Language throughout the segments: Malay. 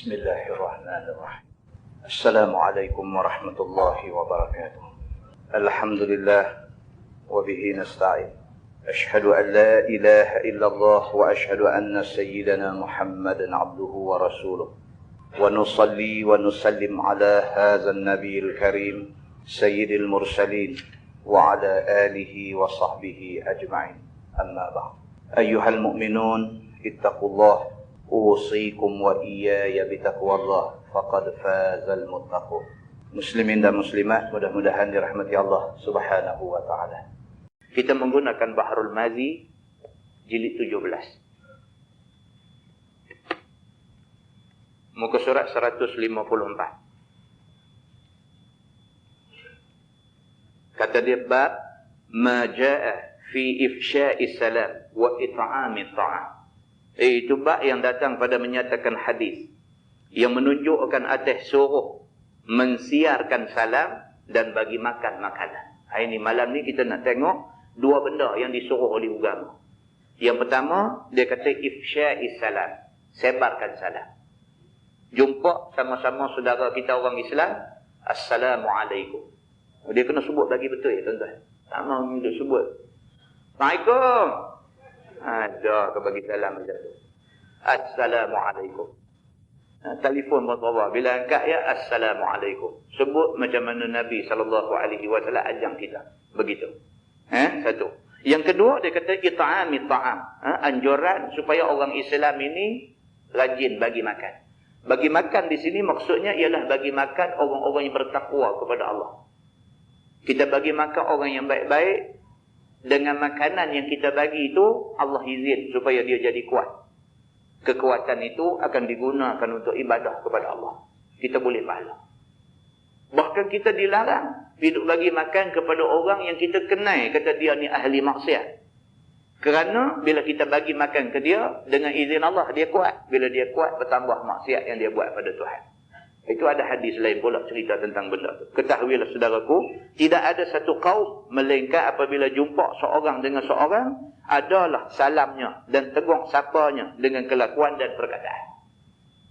بسم الله الرحمن الرحيم. السلام عليكم ورحمة الله وبركاته. الحمد لله وبه نستعين. أشهد أن لا إله إلا الله وأشهد أن سيدنا محمدا عبده ورسوله ونصلي ونسلم على هذا النبي الكريم سيد المرسلين وعلى آله وصحبه أجمعين. أما بعد أيها المؤمنون اتقوا الله أوصيكم وإياي بتقوى الله فقد فاز المتقون. Muslimin dan muslimat, mudah-mudahan dirahmati Allah Subhanahu wa taala. Kita menggunakan Bahrul Mazi jilid 17. Muka surat 154. Kata dia bab ma jaa fi ifsya'i salam wa it'ami ta'am. Itu bab yang datang pada menyatakan hadis yang menunjukkan atas suruh mensiarkan salam dan bagi makan makanan. Hari ini malam ni kita nak tengok dua benda yang disuruh oleh agama. Yang pertama, dia kata ifsya'i salam, sebarkan salam. Jumpa sama-sama saudara kita orang Islam, Assalamualaikum. Dia kena sebut bagi betul ya tuan-tuan. Tak mahu dia sebut Assalamualaikum. Ada ke bagi salam macam tu. Assalamualaikum. Telefon bertawa. Bila angkat ya, Assalamualaikum. Sebut macam mana Nabi SAW ajang kita. Begitu. Satu. Yang kedua, dia kata it'ami ta'am. Anjuran supaya orang Islam ini rajin bagi makan. Bagi makan di sini maksudnya ialah bagi makan orang-orang yang bertakwa kepada Allah. Kita bagi makan orang yang baik-baik. Dengan makanan yang kita bagi itu, Allah izin supaya dia jadi kuat. Kekuatan itu akan digunakan untuk ibadah kepada Allah. Kita boleh pahala. Bahkan kita dilarang hidup bagi makan kepada orang yang kita kenal, kata dia ni ahli maksiat. Kerana bila kita bagi makan ke dia, dengan izin Allah, dia kuat. Bila dia kuat, bertambah maksiat yang dia buat pada Tuhan. Itu ada hadis lain pula cerita tentang benda tu. Ketahuilah saudaraku, tidak ada satu kaum melainkan apabila jumpa seorang dengan seorang, adalah salamnya dan tegur sapanya dengan kelakuan dan perkataan.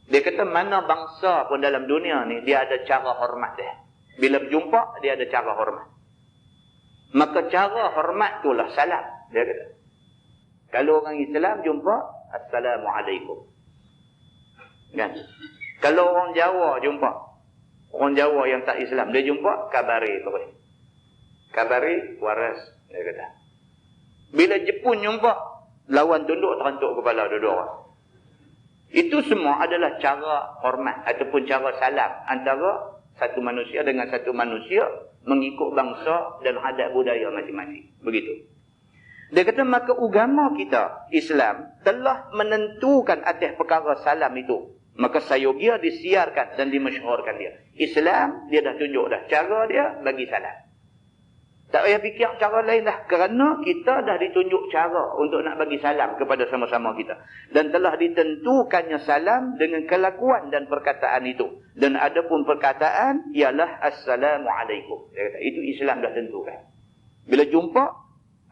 Dia kata mana bangsa pun dalam dunia ni, dia ada cara hormat dia. Bila berjumpa, dia ada cara hormat. Maka cara hormat itulah salam. Dia kata. Kalau orang Islam jumpa, Assalamualaikum. Kan? Kalau orang Jawa jumpa, orang Jawa yang tak Islam, dia jumpa, kabari terus. Kabari, waras, dia kata. Bila Jepun jumpa, lawan tunduk, terantuk kepala dua-dua orang. Itu semua adalah cara hormat ataupun cara salam antara satu manusia dengan satu manusia mengikut bangsa dan adat budaya masing-masing. Begitu. Dia kata maka agama kita, Islam, telah menentukan atas perkara salam itu. Maka sayogia disiarkan dan dimasyhurkan dia. Islam, dia dah tunjuk dah cara dia bagi salam. Tak payah fikir cara lain dah. Kerana kita dah ditunjuk cara untuk nak bagi salam kepada sama-sama kita. Dan telah ditentukannya salam dengan kelakuan dan perkataan itu. Dan ada pun perkataan ialah Assalamualaikum. Dia kata, itu Islam dah tentukan. Bila jumpa,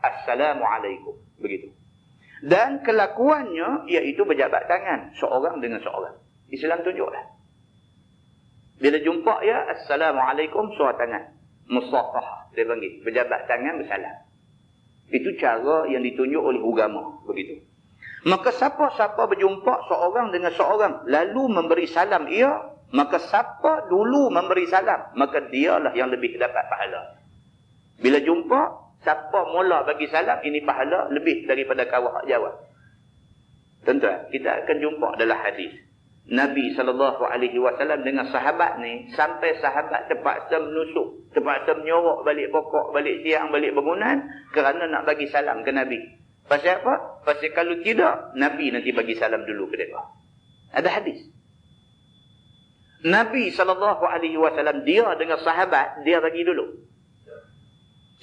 Assalamualaikum. Begitu. Dan kelakuannya iaitu berjabat tangan seorang dengan seorang. Islam tunjuklah. Bila jumpa ya, Assalamualaikum, suara tangan. Musafah, dia panggil. Berjabat tangan, bersalam. Itu cara yang ditunjuk oleh agama. Begitu. Maka siapa-siapa berjumpa seorang dengan seorang, lalu memberi salam ia, maka siapa dulu memberi salam, maka dialah yang lebih dapat pahala. Bila jumpa, siapa mula bagi salam, ini pahala lebih daripada kawah jawab. Tuan-tuan, kita akan jumpa dalam hadis. Nabi SAW dengan sahabat ni, sampai sahabat terpaksa menusuk, terpaksa menyorok balik pokok, balik tiang, balik bangunan, kerana nak bagi salam ke Nabi. Pasal apa? Pasal kalau tidak, Nabi nanti bagi salam dulu ke mereka. Ada hadis. Nabi SAW, dia dengan sahabat, dia bagi dulu.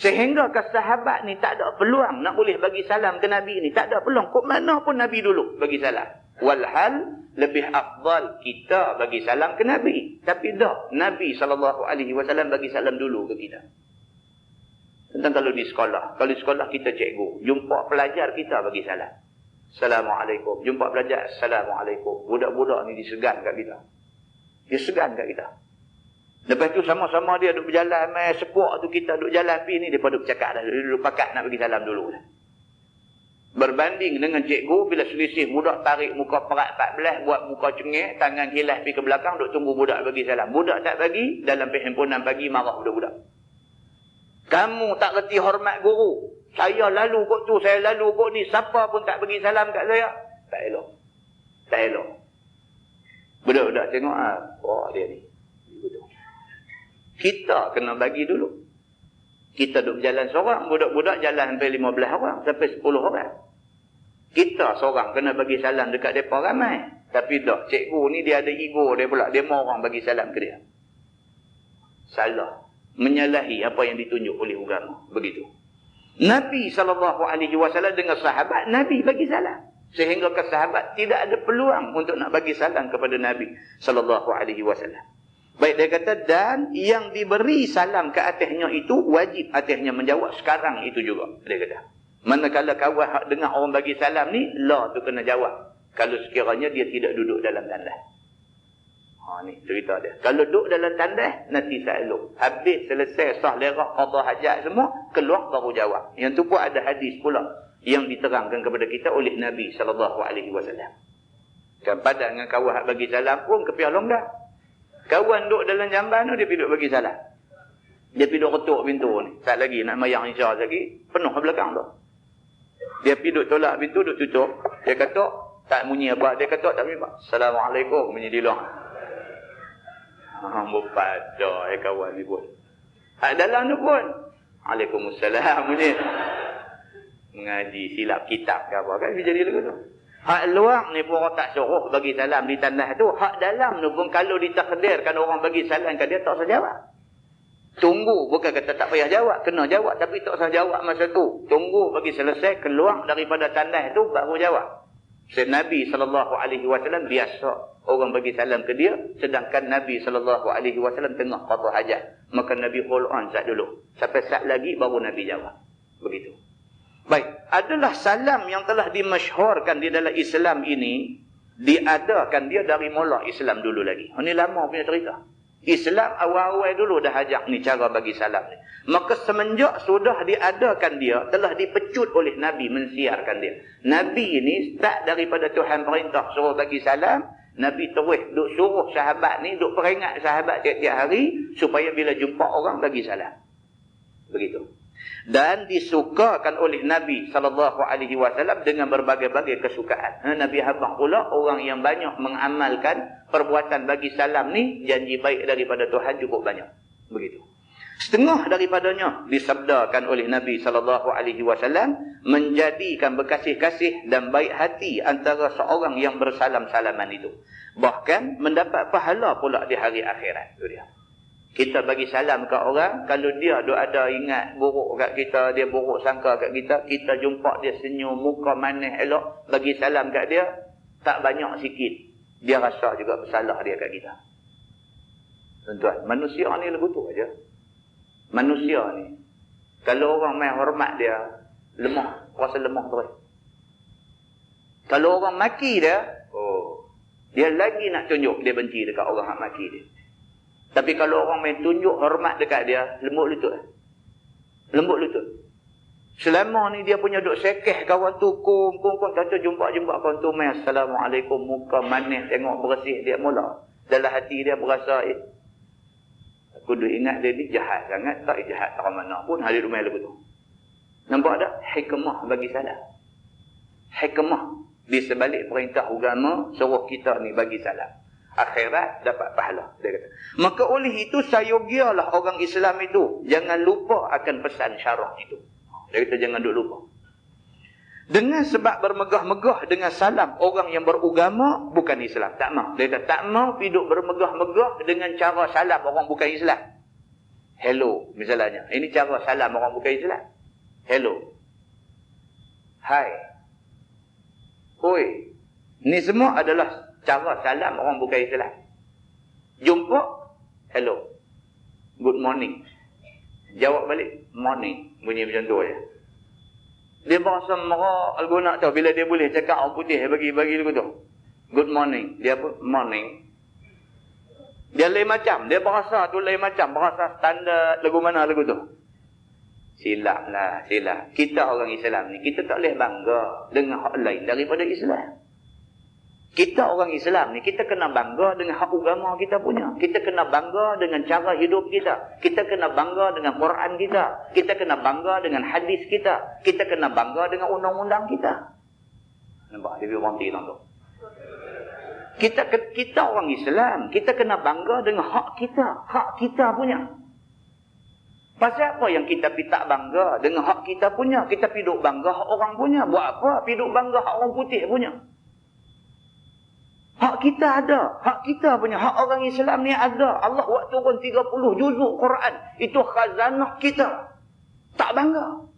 Sehingga ke sahabat ni tak ada peluang nak boleh bagi salam ke Nabi ni. Tak ada peluang. Kok mana pun Nabi dulu bagi salam. Walhal lebih afdal kita bagi salam ke Nabi. Tapi dah Nabi SAW bagi salam dulu ke kita. Tentang kalau di sekolah. Kalau di sekolah kita cikgu. Jumpa pelajar kita bagi salam. Assalamualaikum. Jumpa belajar, Assalamualaikum. Budak-budak ni disegan kat kita. Dia segan kat kita. Lepas tu sama-sama dia duduk berjalan, main sepuk tu kita duduk jalan pergi ni, dia duduk bercakap dah. Dia duduk pakat nak bagi salam dulu dah. Berbanding dengan cikgu, bila selisih budak tarik muka perak 14, buat muka cengih, tangan hilas pergi ke belakang, duduk tunggu budak bagi salam. Budak tak bagi, dalam perhimpunan pagi marah budak-budak. Kamu tak reti hormat guru. Saya lalu kot tu, saya lalu kot ni. Siapa pun tak bagi salam kat saya. Tak elok. Tak elok. Budak-budak tengok, wah dia ni. Kita kena bagi dulu. Kita duduk berjalan seorang, budak-budak jalan sampai 15 orang, sampai 10 orang. Kita seorang kena bagi salam dekat mereka ramai. Tapi tak, cikgu ni dia ada ego dia pula. Dia mau orang bagi salam ke dia. Salah. Menyalahi apa yang ditunjuk oleh agama. Begitu. Nabi SAW dengan sahabat, Nabi bagi salam. Sehingga ke sahabat tidak ada peluang untuk nak bagi salam kepada Nabi SAW. Baik, dia kata, dan yang diberi salam ke atasnya itu, wajib atasnya menjawab sekarang itu juga. Dia kata. Manakala kawan dengar orang bagi salam ni, lah tu kena jawab. Kalau sekiranya dia tidak duduk dalam tandas. Ni cerita dia. Kalau duduk dalam tandas, nanti sa'iluk. Habis selesai sah lerak, qadha hajat semua, keluar baru jawab. Yang tu pun ada hadis pula yang diterangkan kepada kita oleh Nabi SAW. Kan pada dengan kawan bagi salam pun kepiah longgar. Kawan duduk dalam jamban tu, dia pergi duduk bagi salam. Dia pergi duduk ketuk pintu ni. Tak lagi nak mayang isya lagi, penuh belakang tu. Dia pergi duduk tolak pintu, duduk tutup. Dia ketuk, tak bunyi apa. Dia ketuk, tak bunyi apa. Assalamualaikum, bunyi di luar. Berpada kawan ni pun. Hak dalam tu pun. Waalaikumsalam bunyi. Mengaji silap kitab ke apa kan, dia jadi lagu tu. Hak luar ni pun orang tak suruh bagi salam di tandas tu. Hak dalam tu pun kalau ditakdirkan orang bagi salam kat dia, tak usah jawab. Tunggu, bukan kata tak payah jawab. Kena jawab, tapi tak usah jawab masa tu. Tunggu bagi selesai, keluar daripada tandas tu, baru jawab. Nabi SAW biasa orang bagi salam ke dia, sedangkan Nabi SAW tengah qadha hajat. Maka Nabi hold on sat dulu. Sampai sat lagi, baru Nabi jawab. Begitu. Baik, adalah salam yang telah dimasyhurkan di dalam Islam ini, diadakan dia dari mula Islam dulu lagi. Ini lama punya cerita. Islam awal-awal dulu dah ajak ni cara bagi salam ni. Maka semenjak sudah diadakan dia, telah dipecut oleh Nabi mensiarkan dia. Nabi ni start daripada Tuhan perintah suruh bagi salam, Nabi terus duk suruh sahabat ni, duk peringat sahabat tiap-tiap hari, supaya bila jumpa orang bagi salam. Begitu. Dan disukakan oleh Nabi SAW dengan berbagai-bagai kesukaan. Nabi habang pula orang yang banyak mengamalkan perbuatan bagi salam ni, janji baik daripada Tuhan cukup banyak. Begitu. Setengah daripadanya disabdakan oleh Nabi SAW menjadikan berkasih-kasih dan baik hati antara seorang yang bersalam-salaman itu. Bahkan mendapat pahala pula di hari akhirat. Itu dia. Kita bagi salam kat orang, kalau dia ada ingat buruk kat kita, dia buruk sangka kat kita, kita jumpa dia senyum, muka manis elok, bagi salam kat dia, tak banyak sikit, dia rasa juga bersalah dia kat kita. Tuan-tuan, manusia ni lagu tu aja. Manusia ni, kalau orang main hormat dia, lemah, rasa lemah terus. Kalau orang maki dia, dia lagi nak tunjuk dia benci dekat orang yang maki dia. Tapi kalau orang main tunjuk hormat dekat dia, lembut lutut. Lembut lutut. Selama ni dia punya duk sekeh kawan tu, kum, kata jumpa kawan tu main Assalamualaikum, muka manis, tengok bersih, dia mula. Dalam hati dia berasa, aku duk ingat dia ni jahat sangat, tak jahat tak mana pun, hadir rumah lagu tu. Nampak tak? Hikmah bagi salam. Hikmah di sebalik perintah agama, suruh kita ni bagi salam. Akhirat dapat pahala, dia kata. Maka oleh itu sayogialah orang Islam itu jangan lupa akan pesan syarah itu. Dia kata jangan duk lupa. Dengan sebab bermegah-megah dengan salam orang yang beragama bukan Islam, tak mau. Dia kata tak mau hidup bermegah-megah dengan cara salam orang bukan Islam. Hello misalnya. Ini cara salam orang bukan Islam. Hello. Hai. Hoi. Ini semua adalah cara salam orang bukan Islam. Jumpa, hello. Good morning. Jawab balik, morning. Bunyi macam tu aja. Dia bahasa merak lagu nak tahu bila dia boleh cakap orang putih bagi lagu tu. Good morning. Dia apa? Morning. Dia lain macam. Dia bahasa tu lain macam. Bahasa standard lagu mana lagu tu. Silap lah. Silap. Kita orang Islam ni, kita tak boleh bangga dengan hak lain daripada Islam. Kita orang Islam ni, kita kena bangga dengan hak agama kita punya. Kita kena bangga dengan cara hidup kita. Kita kena bangga dengan Quran kita. Kita kena bangga dengan hadis kita. Kita kena bangga dengan undang-undang kita. Nampak? Dia berhenti tu. Kita orang Islam, kita kena bangga dengan hak kita. Hak kita punya. Pasal apa yang kita tak bangga dengan hak kita punya? Kita piduk bangga hak orang punya. Buat apa? Piduk bangga hak orang putih punya. Hak kita ada. Hak kita punya. Hak orang Islam ni ada. Allah buat turun 30 juzuk Quran. Itu khazanah kita. Tak bangga.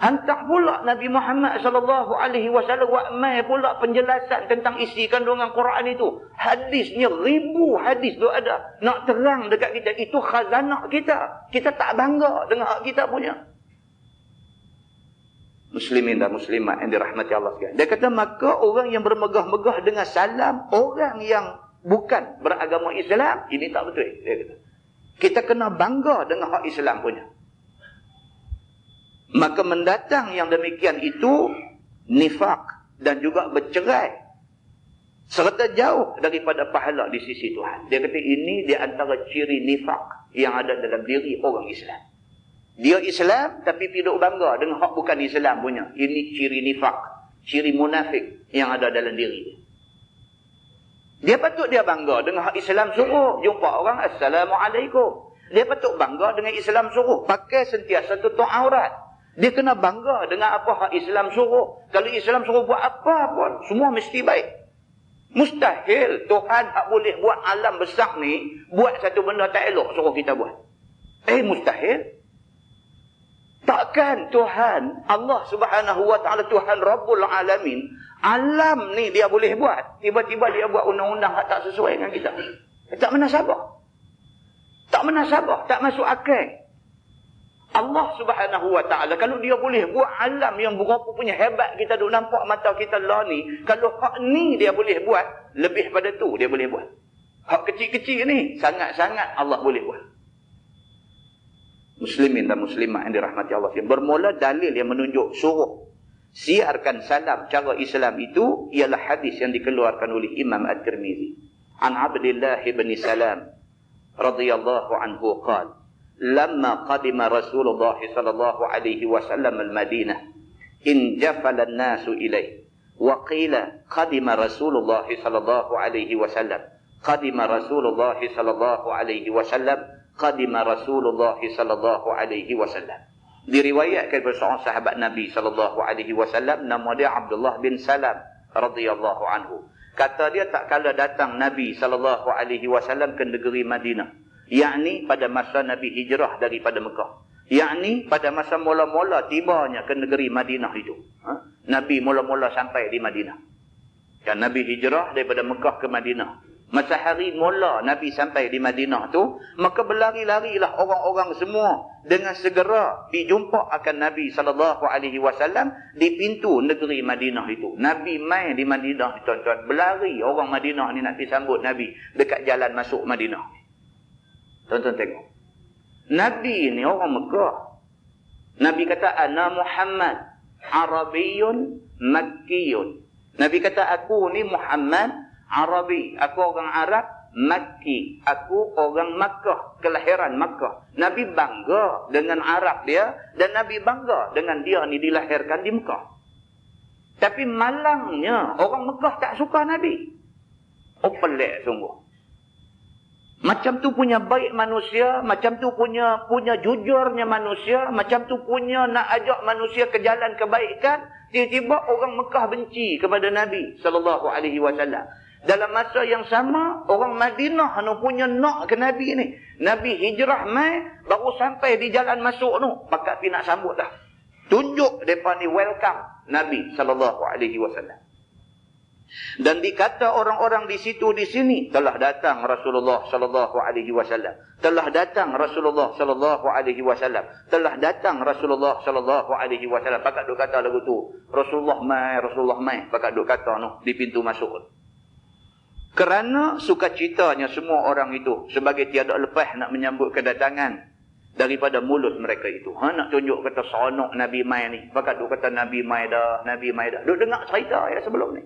Hantar pula Nabi Muhammad SAW buat mai pula penjelasan tentang isi kandungan Quran itu. Hadisnya 1000 hadis tu ada. Nak terang dekat kita. Itu khazanah kita. Kita tak bangga dengan hak kita punya. Muslimin dan muslimat yang dirahmati Allah sekalian. Dia kata maka orang yang bermegah-megah dengan salam, orang yang bukan beragama Islam, ini tak betul. Dia kata. Kita kena bangga dengan hak Islam punya. Maka mendatang yang demikian itu nifaq dan juga bercerai serta jauh daripada pahala di sisi Tuhan. Dia kata ini di antara ciri nifaq yang ada dalam diri orang Islam. Dia Islam tapi piduk bangga dengan hak bukan Islam punya. Ini ciri nifaq, ciri munafik yang ada dalam diri dia. Dia patut dia bangga dengan hak Islam suruh jumpa orang Assalamualaikum. Dia patut bangga dengan Islam suruh pakai sentiasa tutup aurat. Dia kena bangga dengan apa hak Islam suruh. Kalau Islam suruh buat apa pun semua mesti baik. Mustahil Tuhan hak boleh buat alam besar ni buat satu benda tak elok suruh kita buat. Mustahil. Takkan Tuhan, Allah Subhanahu Wa Taala, Tuhan Rabbul Alamin, alam ni dia boleh buat. Tiba-tiba dia buat undang-undang yang tak sesuai dengan kita. Tak menasabah. Tak menasabah, tak masuk akal. Allah Subhanahu Wa Taala kalau dia boleh buat alam yang berapa punya hebat kita duk nampak mata kita lah ni, kalau hak ni dia boleh buat, lebih pada tu dia boleh buat. Hak kecil-kecil ni sangat-sangat Allah boleh buat. Muslimin dan muslimat yang dirahmati Allah. Bermula dalil yang menunjuk suruh siarkan salam cara Islam itu ialah hadis yang dikeluarkan oleh Imam At-Tirmizi. An Abdullah bin Salam radhiyallahu anhu qala lamma qadima Rasulullah sallallahu alaihi wasallam al-Madinah injafala an-nasu ilayhi wa qila qadima Rasulullah sallallahu alaihi wasallam qadima Rasulullah sallallahu alaihi wasallam qadima Rasulullah sallallahu alaihi wasallam. Diriwayatkan oleh seorang sahabat Nabi sallallahu alaihi wasallam nama dia Abdullah bin Salam radhiyallahu anhu. Kata dia tak kala datang Nabi sallallahu alaihi wasallam ke negeri Madinah, yakni pada masa Nabi hijrah daripada Mekah, yakni pada masa mula-mula tibanya ke negeri Madinah itu. Nabi mula-mula sampai di Madinah. Dan Nabi hijrah daripada Mekah ke Madinah. Masa hari mula Nabi sampai di Madinah tu, maka berlari-larilah orang-orang semua dengan segera dijumpa akan Nabi SAW di pintu negeri Madinah itu. Nabi mai di Madinah, tuan-tuan. Berlari orang Madinah ni nak disambut Nabi dekat jalan masuk Madinah. Tuan-tuan tengok. Nabi ni orang Mekah. Nabi kata, Ana Muhammad, Arabiyun, Makkiyun. Nabi kata, aku ni Muhammad, Arabi, aku orang Arab, Makki, aku orang Makkah, kelahiran Makkah. Nabi bangga dengan Arab dia dan Nabi bangga dengan dia ni dilahirkan di Mekah. Tapi malangnya orang Mekah tak suka Nabi. Pelik sungguh. Macam tu punya baik manusia, macam tu punya jujurnya manusia, macam tu punya nak ajak manusia ke jalan kebaikan, tiba-tiba orang Mekah benci kepada Nabi sallallahu alaihi wasallam. Dalam masa yang sama, orang Madinah anu punya nak ke Nabi ni. Nabi hijrah mai, baru sampai di jalan masuk tu, pakat pi nak sambut dah. Tunjuk depa ni welcome Nabi sallallahu alaihi wasallam. Dan dikata orang-orang di situ di sini, telah datang Rasulullah sallallahu alaihi wasallam. Telah datang Rasulullah sallallahu alaihi wasallam. Telah datang Rasulullah sallallahu alaihi wasallam. Pakat duk kata lagu tu. Rasulullah mai. Pakat duk kata noh di pintu masuk. Kerana sukacitanya semua orang itu sebagai tiada lepas nak menyambut kedatangan daripada mulut mereka itu. Nak tunjuk kata seronok Nabi mai ni. Pakat duk kata Nabi mai dah. Duk dengar cerita ya sebelum ni.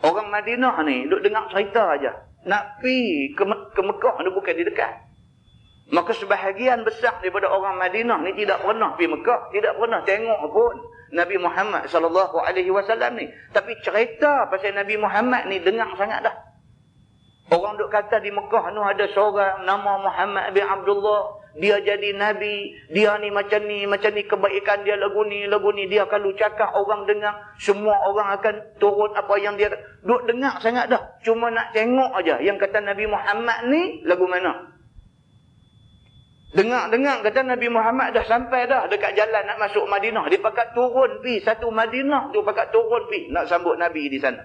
Orang Madinah ni duk dengar cerita aja. Nak pi ke Mekah ni bukan di dekat. Maka sebahagian besar daripada orang Madinah ni tidak pernah pi Mekah, tidak pernah tengok pun Nabi Muhammad sallallahu alaihi wasallam ni. Tapi cerita pasal Nabi Muhammad ni dengar sangat dah. Orang duk kata di Mekah ni ada seorang nama Muhammad bin Abdullah. Dia jadi Nabi. Dia ni macam ni kebaikan dia lagu ni. Dia kalau cakap orang dengar. Semua orang akan turun apa yang dia duk dengar sangat dah. Cuma nak tengok aja yang kata Nabi Muhammad ni lagu mana. Dengar kata Nabi Muhammad dah sampai dah dekat jalan nak masuk Madinah. Dia pakat turun pi satu Madinah tu pakat turun pi nak sambut Nabi di sana.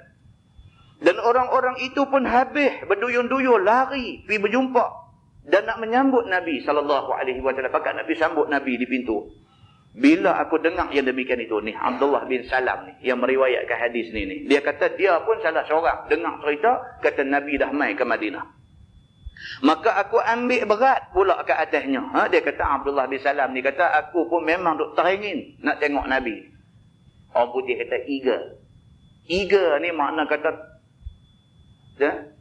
Dan orang-orang itu pun habis berduyun-duyun lari pi berjumpa dan nak menyambut Nabi sallallahu alaihi wasallam. Pakat Nabi sambut Nabi di pintu. Bila aku dengar yang demikian itu ni, Abdullah bin Salam ni yang meriwayatkan hadis ni. Dia kata dia pun salah seorang dengar cerita kata Nabi dah mai ke Madinah. Maka aku ambil berat pula ke atasnya. Dia kata Abdullah bin Salam ni kata aku pun memang duk teringin nak tengok Nabi. Orang putih kata eager. Eager ni makna kata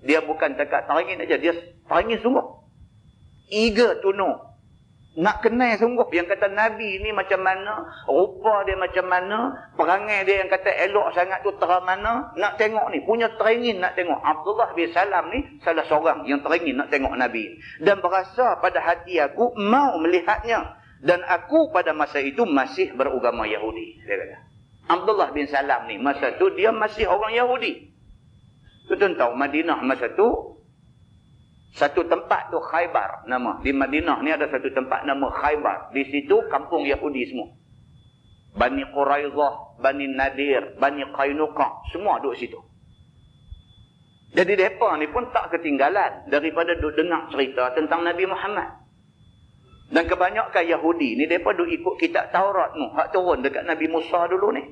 dia bukan dekat teringin aja, dia teringin sungguh. Eager to know. Nak kenal sungguh. Yang kata Nabi ni macam mana, rupa dia macam mana, perangai dia yang kata elok sangat tu terang mana, nak tengok ni. Punya teringin nak tengok. Abdullah bin Salam ni salah seorang yang teringin nak tengok Nabi. Dan berasa pada hati aku mau melihatnya. Dan aku pada masa itu masih beragama Yahudi. Dia kata. Abdullah bin Salam ni masa tu dia masih orang Yahudi. Tuan tahu Madinah masa tu satu tempat tu Khaybar nama. Di Madinah ni ada satu tempat nama Khaybar. Di situ kampung Yahudi semua. Bani Quraizah, Bani Nadir, Bani Qainuqa, semua duduk situ. Jadi mereka ni pun tak ketinggalan daripada duduk dengar cerita tentang Nabi Muhammad. Dan kebanyakan Yahudi ni mereka duduk ikut kitab Taurat tu, hak turun dekat Nabi Musa dulu ni.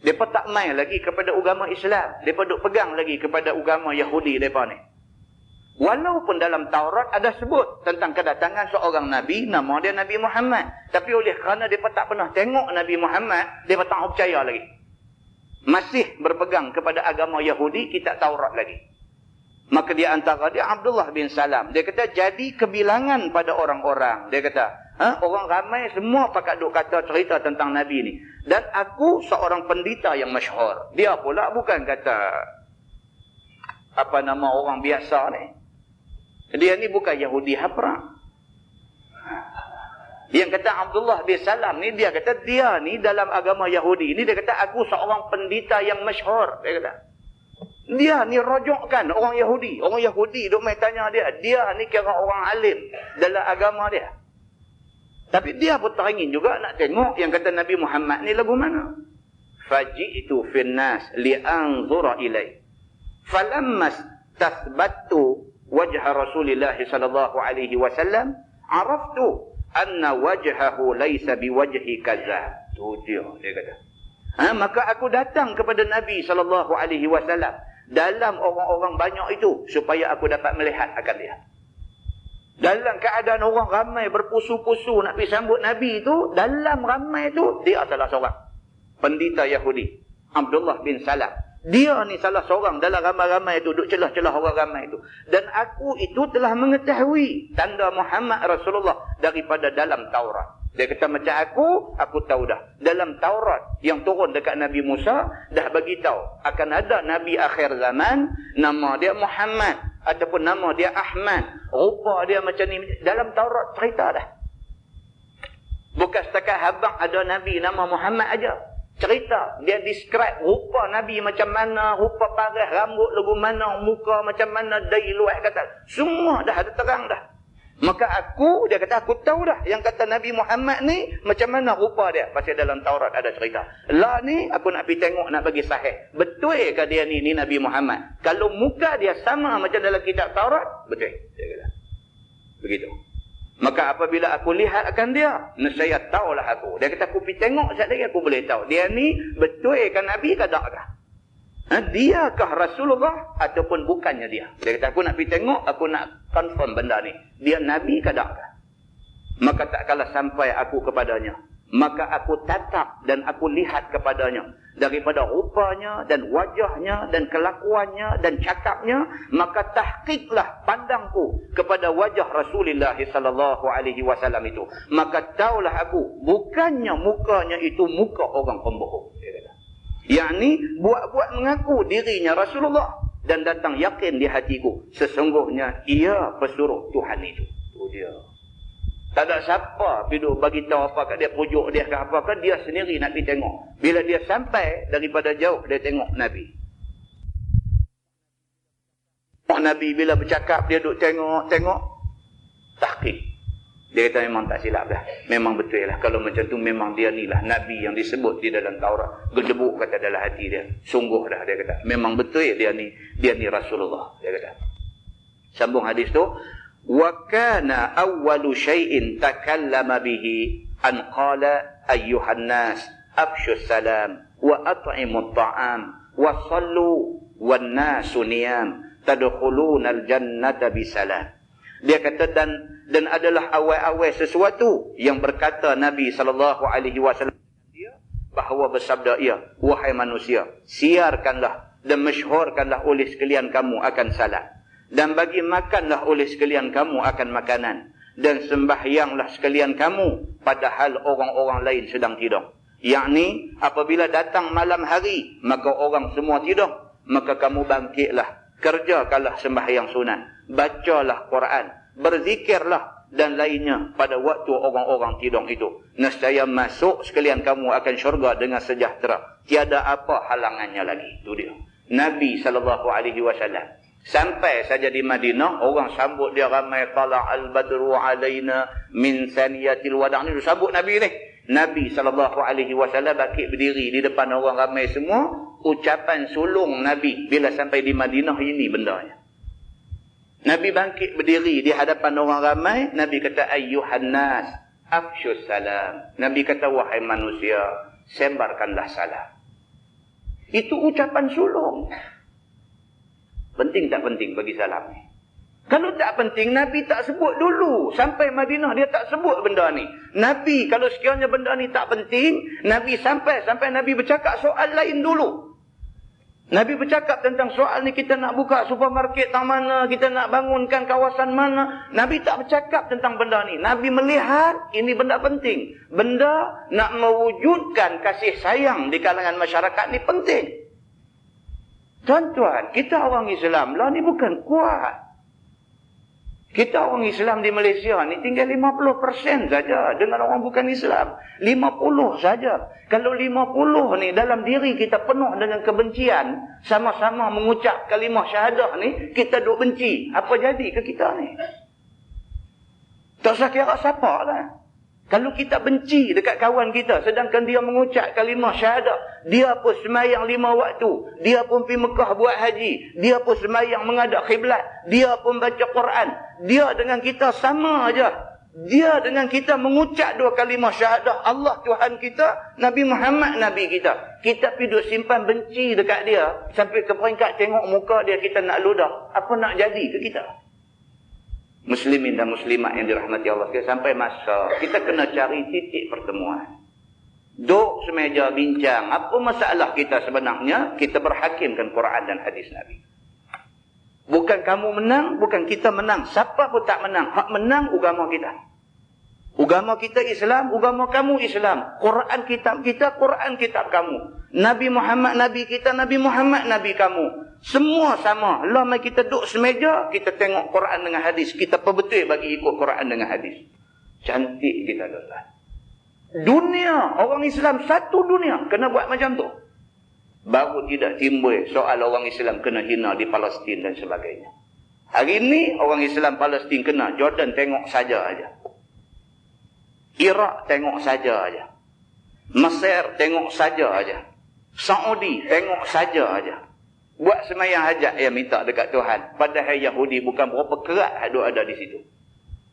Mereka tak main lagi kepada agama Islam. Mereka duduk pegang lagi kepada agama Yahudi mereka ni. Walaupun dalam Taurat ada sebut tentang kedatangan seorang Nabi, nama dia Nabi Muhammad. Tapi oleh kerana mereka tak pernah tengok Nabi Muhammad, mereka tak percaya lagi. Masih berpegang kepada agama Yahudi, kitab Taurat lagi. Maka di antara dia Abdullah bin Salam. Dia kata jadi kebilangan pada orang-orang. Dia kata, orang ramai semua pakat duk kata cerita tentang Nabi ni. Dan aku seorang pendeta yang masyhur. Dia pula bukan kata apa nama orang biasa ni. Dia ni bukan Yahudi haprak. Yang kata Abdullah bin Salam ni, dia kata dia ni dalam agama Yahudi ni, dia kata aku seorang pendeta yang masyhur. Dia kata dia ni rojokkan orang Yahudi. Orang Yahudi duk mai tanya dia. Dia ni kira orang alim dalam agama dia. Tapi dia pun teringin juga nak tengok yang kata Nabi Muhammad ni lagu mana. Faji'tu fin nas li'anzura ilai. Falamma tathbattu wajha Rasulillah sallallahu alaihi wasallam, araftu anna wajhahu laysa biwajhi kaza. Tu dia kata. Maka aku datang kepada Nabi sallallahu alaihi wasallam dalam orang-orang banyak itu supaya aku dapat melihat akan dia. Dalam keadaan orang ramai berpusu-pusu nak pergi sambut Nabi itu, dalam ramai itu dia salah seorang pendeta Yahudi, Abdullah bin Salam. Dia ni salah seorang dalam ramai-ramai itu, duduk celah-celah orang ramai itu. Dan aku itu telah mengetahui tanda Muhammad Rasulullah daripada dalam Taurat. Dia kata macam aku tahu dah. Dalam Taurat yang turun dekat Nabi Musa, dah bagi tahu akan ada Nabi akhir zaman, nama dia Muhammad ataupun nama dia Ahmad. Rupa dia macam ni. Dalam Taurat cerita dah. Bukan setakat habang ada Nabi nama Muhammad aja. Cerita, dia describe rupa Nabi macam mana, rupa paras, rambut lagu mana, muka macam mana, dari luar kata. Semua dah ada terang dah. Maka dia kata, aku tahu dah yang kata Nabi Muhammad ni macam mana rupa dia. Pasal dalam Taurat ada cerita. Lah ni aku nak pergi tengok, nak bagi sahih. Betul ke dia ni Nabi Muhammad? Kalau muka dia sama macam dalam kitab Taurat, betul. Dia kata. Begitu. Maka apabila aku lihat akan dia, nescaya tahulah aku. Dia kata, aku pergi tengok sekejap lagi aku boleh tahu. Dia ni betul ke Nabi ke tak kah? Diakah Rasulullah ataupun bukannya dia? Dia kata, aku nak pergi tengok, aku nak confirm benda ni. Dia Nabi ke tak? Maka tak kalah sampai aku kepadanya. Maka aku tatap dan aku lihat kepadanya. Daripada rupanya dan wajahnya dan kelakuannya dan cakapnya, maka tahqiqlah pandangku kepada wajah Rasulullah sallallahu alaihi wasallam itu. Maka taulah aku, bukannya mukanya itu muka orang pembohong. Dia kata. Yakni buat-buat mengaku dirinya Rasulullah dan datang yakin di hatiku sesungguhnya ia pesuruh Tuhan itu. Itu dia. Tak ada siapa pergi bagi tahu apa kat dia, pujuk dia ke apa ke, dia sendiri nak pergi tengok. Bila dia sampai daripada jauh dia tengok Nabi. Nabi bila bercakap dia duk tengok tahqiq. Dia kata memang tak silap dah. Memang betul lah. Kalau macam tu memang dia ni lah Nabi yang disebut di dalam Taurat. Gedebuk kata dalam hati dia. Sungguh dah dia kata. Memang betul dia ni Rasulullah. Dia kata. Sambung hadis tu. Wa kana awwalu syai'in takallama bihi an qala ayyuhan nas afshu salam wa at'imut ta'am wa sallu wan nasu niyam tadkhuluna al-jannata bisalam. Dia kata dan adalah awal-awal sesuatu yang berkata Nabi SAW dia bahawa bersabda ia, wahai manusia, siarkanlah dan masyhurkanlah oleh sekalian kamu akan salat, dan bagi makanlah oleh sekalian kamu akan makanan, dan sembahyanglah sekalian kamu padahal orang-orang lain sedang tidur. Yakni apabila datang malam hari maka orang semua tidur, maka kamu bangkitlah, kerjakanlah sembahyang sunat, bacalah Quran, berzikirlah dan lainnya pada waktu orang-orang tidur itu. Nescaya masuk sekalian kamu akan syurga dengan sejahtera. Tiada apa halangannya lagi. Itu dia. Nabi SAW. Sampai saja di Madinah, orang sambut dia ramai. Tala'al badru alaina min saniyatil wada'. Ini sambut Nabi ni. Nabi SAW bangkit berdiri di depan orang ramai semua. Ucapan sulung Nabi bila sampai di Madinah ini bendanya. Nabi bangkit berdiri di hadapan orang ramai. Nabi kata, ayyuhan nas, afsyus salam. Nabi kata, wahai manusia, sembarkanlah salam. Itu ucapan sulung. Penting tak penting bagi salam ni? Kalau tak penting, Nabi tak sebut dulu. Sampai Madinah dia tak sebut benda ni. Nabi, kalau sekiranya benda ni tak penting, Nabi sampai Nabi bercakap soal lain dulu. Nabi bercakap tentang soal ni, kita nak buka supermarket tang mana, kita nak bangunkan kawasan mana. Nabi tak bercakap tentang benda ni. Nabi melihat ini benda penting. Benda nak mewujudkan kasih sayang di kalangan masyarakat ni penting. Tuan-tuan, kita orang Islam lah ni bukan kuat. Kita orang Islam di Malaysia ni tinggal 50% saja dengan orang bukan Islam. 50 saja. Kalau 50 ni dalam diri kita penuh dengan kebencian, sama-sama mengucap kalimah syahadah ni, kita duk benci. Apa jadi ke kita ni? Tak usah kira siapa lah. Kalau kita benci dekat kawan kita, sedangkan dia mengucap kalimah syahadah, dia pun semayang 5 waktu, dia pun pergi Mekah buat haji, dia pun semayang menghadap khiblat, dia pun baca Quran, dia dengan kita sama aja. Dia dengan kita mengucap 2 kalimah syahadah, Allah Tuhan kita, Nabi Muhammad Nabi kita. Kita pergi duk simpan benci dekat dia, sampai ke peringkat tengok muka dia kita nak ludah. Apa nak jadi ke kita? Muslimin dan muslimat yang dirahmati Allah sekalian, sampai masa kita kena cari titik pertemuan. Duk semeja bincang apa masalah kita sebenarnya, kita berhakimkan Quran dan hadis Nabi. Bukan kamu menang, bukan kita menang, siapa pun tak menang. Hak menang agama kita. Agama kita Islam, agama kamu Islam. Quran kitab kita, Quran kitab kamu. Nabi Muhammad Nabi kita, Nabi Muhammad Nabi kamu. Semua sama. Lah mai kita duduk semeja, kita tengok Quran dengan hadis. Kita perbetul bagi ikut Quran dengan hadis. Cantik kita tuan. Dunia, orang Islam satu dunia kena buat macam tu. Baru tidak timbul soal orang Islam kena hina di Palestin dan sebagainya. Hari ni orang Islam Palestin kena, Jordan tengok saja aja. Iraq tengok saja aja. Mesir tengok saja aja. Saudi tengok saja aja. Buat sembahyang hajat yang minta dekat Tuhan. Padahal Yahudi bukan berapa kerat ada di situ.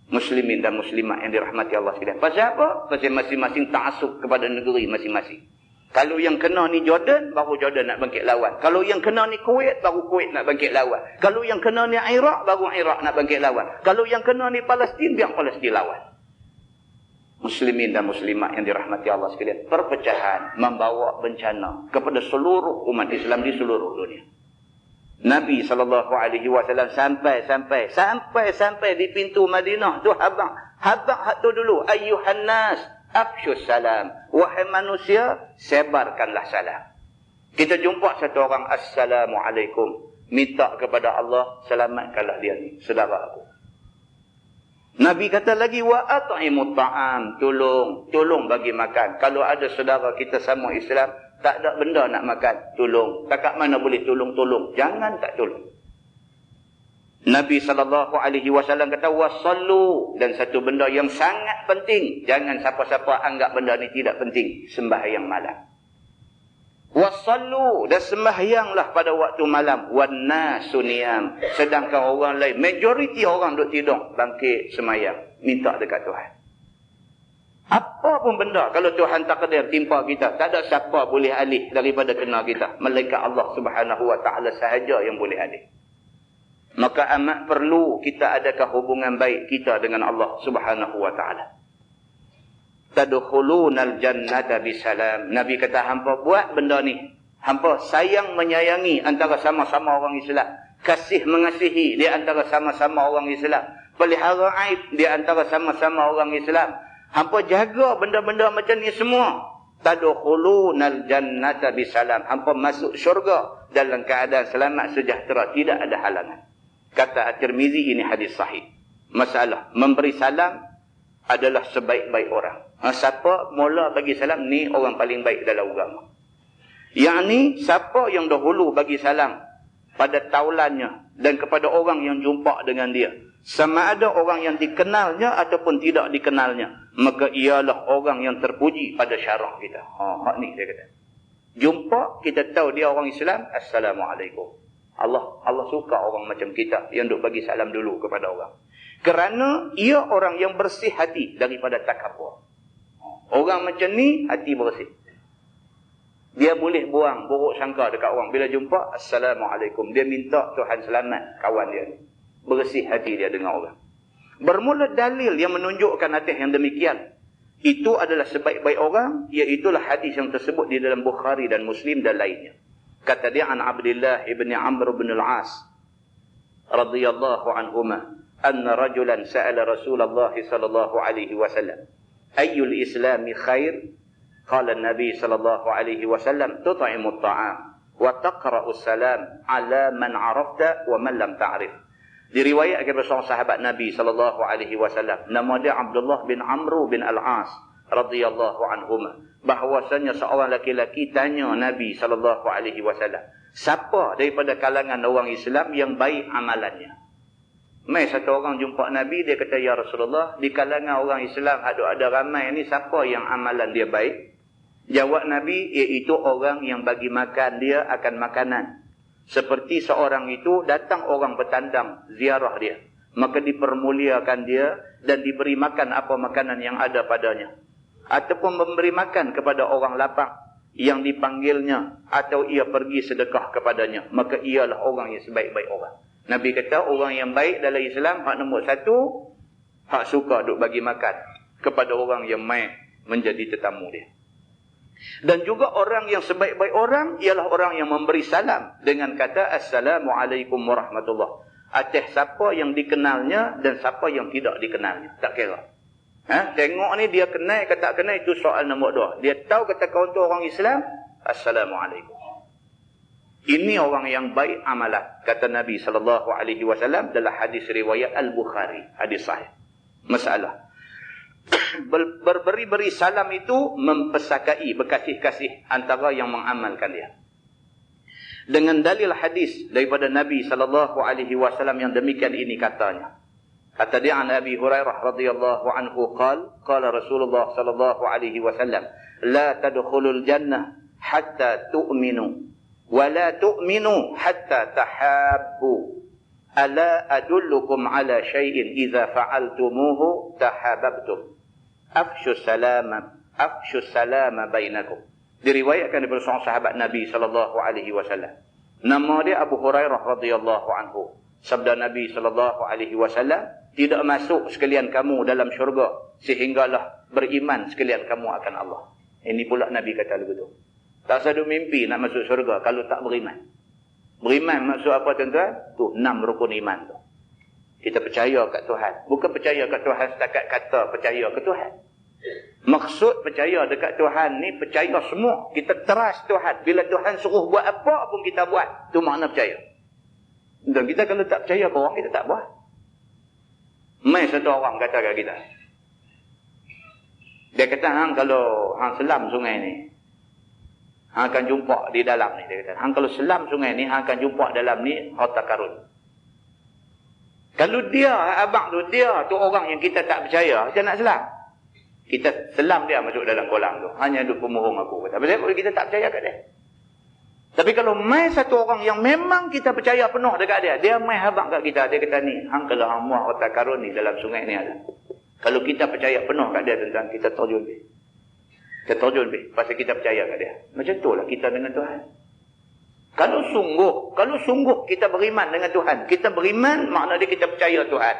Muslimin dan muslimat yang dirahmati Allah sekalian. Pasal apa? Pasal masing-masing ta'assub kepada negeri masing-masing. Kalau yang kena ni Jordan, baru Jordan nak bangkit lawan. Kalau yang kena ni Kuwait, baru Kuwait nak bangkit lawan. Kalau yang kena ni Iraq, baru Iraq nak bangkit lawan. Kalau yang kena ni Palestin, biar Palestin lawan. Muslimin dan muslimat yang dirahmati Allah sekalian. Perpecahan membawa bencana kepada seluruh umat Islam di seluruh dunia. Nabi SAW sampai di pintu Madinah tu habaq hak tu dulu. Ayyuhan nas afsyus salam. Wahai manusia, sebarkanlah salam. Kita jumpa satu orang, Assalamualaikum. Minta kepada Allah, selamatkanlah dia ni, saudara aku. Nabi kata lagi, wa at'imut ta'am. Tolong bagi makan. Kalau ada saudara kita sama Islam, tak ada benda nak makan, tolong. Takat mana boleh tolong. Jangan tak tolong. Nabi SAW kata, wasallu. Dan satu benda yang sangat penting. Jangan siapa-siapa anggap benda ni tidak penting. Sembahyang malam. Wasallu. Dan sembahyanglah pada waktu malam. Wannasu niyam. Sedangkan orang lain, majoriti orang duk tidur, bangkit sembahyang. Minta dekat Tuhan. Apa pun benda, kalau Tuhan takdir timpa kita, tak ada siapa boleh alih daripada kena kita. Malaikat Allah Subhanahu Wa Taala sahaja yang boleh alih. Maka amat perlu kita adakan hubungan baik kita dengan Allah Subhanahu Wa Taala. Tadkhulunal jannata bisalam. Nabi kata, hampa buat benda ni, hampa sayang menyayangi antara sama-sama orang Islam, kasih mengasihi di antara sama-sama orang Islam, pelihara aib di antara sama-sama orang Islam. Hampa jaga benda-benda macam ni semua. Tadkhulunal jannata bisalam. Hampa masuk syurga dalam keadaan selamat sejahtera, tidak ada halangan. Kata At-Tirmizi, ini hadis sahih. Masalah memberi salam adalah sebaik-baik orang. Siapa mula bagi salam, ni orang paling baik dalam agama. Yang ni, siapa yang dahulu bagi salam pada taulannya dan kepada orang yang jumpa dengan dia, sama ada orang yang dikenalnya ataupun tidak dikenalnya, maka ialah orang yang terpuji pada syarak kita. Hak ni dia kata. Jumpa, kita tahu dia orang Islam, Assalamualaikum. Allah suka orang macam kita yang duk bagi salam dulu kepada orang. Kerana ia orang yang bersih hati daripada takabur. Orang macam ni hati bersih. Dia boleh buang buruk sangka dekat orang. Bila jumpa, Assalamualaikum. Dia minta Tuhan selamat kawan dia ni. Bersih hati dia dengan orang. Bermula dalil yang menunjukkan atas yang demikian. Itu adalah sebaik-baik orang. Iaitulah hadis yang tersebut di dalam Bukhari dan Muslim dan lainnya. Kata dia, an Abdullah ibn Amr ibn al-As radhiyallahu anhuma, anna rajulan sa'ala Rasulullah sallallahu alaihi wasallam, ayyul islami khair? Qala Nabi sallallahu alaihi wasallam, tut'imut ta'am wa taqra'us salam ala man 'arafta wa man lam ta'rif. Diriwayatkan oleh seorang sahabat Nabi sallallahu alaihi wasallam, nama dia Abdullah bin Amr bin al-As radhiyallahu anhuma, bahwasanya seorang laki-laki tanya Nabi sallallahu alaihi wasallam, siapa daripada kalangan orang Islam yang baik amalannya? Mai satu orang jumpa Nabi, dia kata, ya Rasulullah, di kalangan orang Islam ada ramai ni, siapa yang amalan dia baik? Jawab Nabi, iaitu orang yang bagi makan dia akan makanan. Seperti seorang itu datang orang bertandang ziarah dia, maka dipermuliakan dia dan diberi makan apa makanan yang ada padanya. Ataupun memberi makan kepada orang lapang yang dipanggilnya, atau ia pergi sedekah kepadanya, maka ialah orang yang sebaik-baik orang. Nabi kata, orang yang baik dalam Islam, hak nombor satu, hak suka duk bagi makan kepada orang yang mai menjadi tetamu dia. Dan juga orang yang sebaik-baik orang ialah orang yang memberi salam dengan kata Assalamualaikum warahmatullahi. Atas siapa yang dikenalnya dan siapa yang tidak dikenalnya, tak kira. Tengok ni dia kenal ke tak kenal, itu soal nombor dua. Dia tahu kata kawan tu orang Islam, Assalamualaikum. Ini orang yang baik amalan, kata Nabi SAW dalam hadis riwayat Al-Bukhari, hadis sahih. Masalah berberi-beri salam itu mempesakai, berkasih-kasih antara yang mengamalkan dia. dengan dalil hadis daripada Nabi SAW yang demikian ini katanya. Kata dia an Abi Hurairah radhiyallahu anhu qala Rasulullah sallallahu alaihi wasallam, la tadkhulul jannah hatta tu'minu wa la tu'minu hatta tahabbu. Ala adullukum ala syai'in idza fa'altumuhu tahabbtum. Afshu salama bainakum. Diriwayatkan daripada seorang sahabat Nabi sallallahu alaihi wasallam. Nama dia Abu Hurairah radhiyallahu anhu. Sabda Nabi sallallahu alaihi wasallam, tidak masuk sekalian kamu dalam syurga sehinggalah beriman sekalian kamu akan Allah. Ini pula Nabi kata begitu. Tak sadu mimpi nak masuk syurga kalau tak beriman. Beriman maksud apa tuan-tuan? Tu 6 rukun iman tu. Kita percaya kat Tuhan. Bukan percaya kat Tuhan setakat kata percaya ke Tuhan. Maksud percaya dekat Tuhan ni percaya semua. Kita trust Tuhan. Bila Tuhan suruh buat apa pun kita buat. Tu makna percaya. Dan kita kalau tak percaya ke orang, kita tak buat. Mai satu orang kata kat kita. Dia kata, hang kalau hang selam sungai ni, hang akan jumpa di dalam ni. Dia kata, hang kalau selam sungai ni, hang akan jumpa dalam ni harta karun. Kalau dia, abang tu, dia tu orang yang kita tak percaya, kita nak selam. Kita selam dia masuk dalam kolam tu. Hanya duk pemohong aku. Tapi kita tak percaya kat dia. Tapi kalau mai satu orang yang memang kita percaya penuh dekat dia, dia mai habaq kat kita, dia kata ni, hang kalau hang muat harta karun ni dalam sungai ni ada. Kalau kita percaya penuh kat dia tentang kita terjun lebih. Kita terjun lebih pasal kita percaya kat dia. Macam itulah kita dengan Tuhan. Kalau sungguh kita beriman dengan Tuhan, kita beriman makna dia kita percaya Tuhan.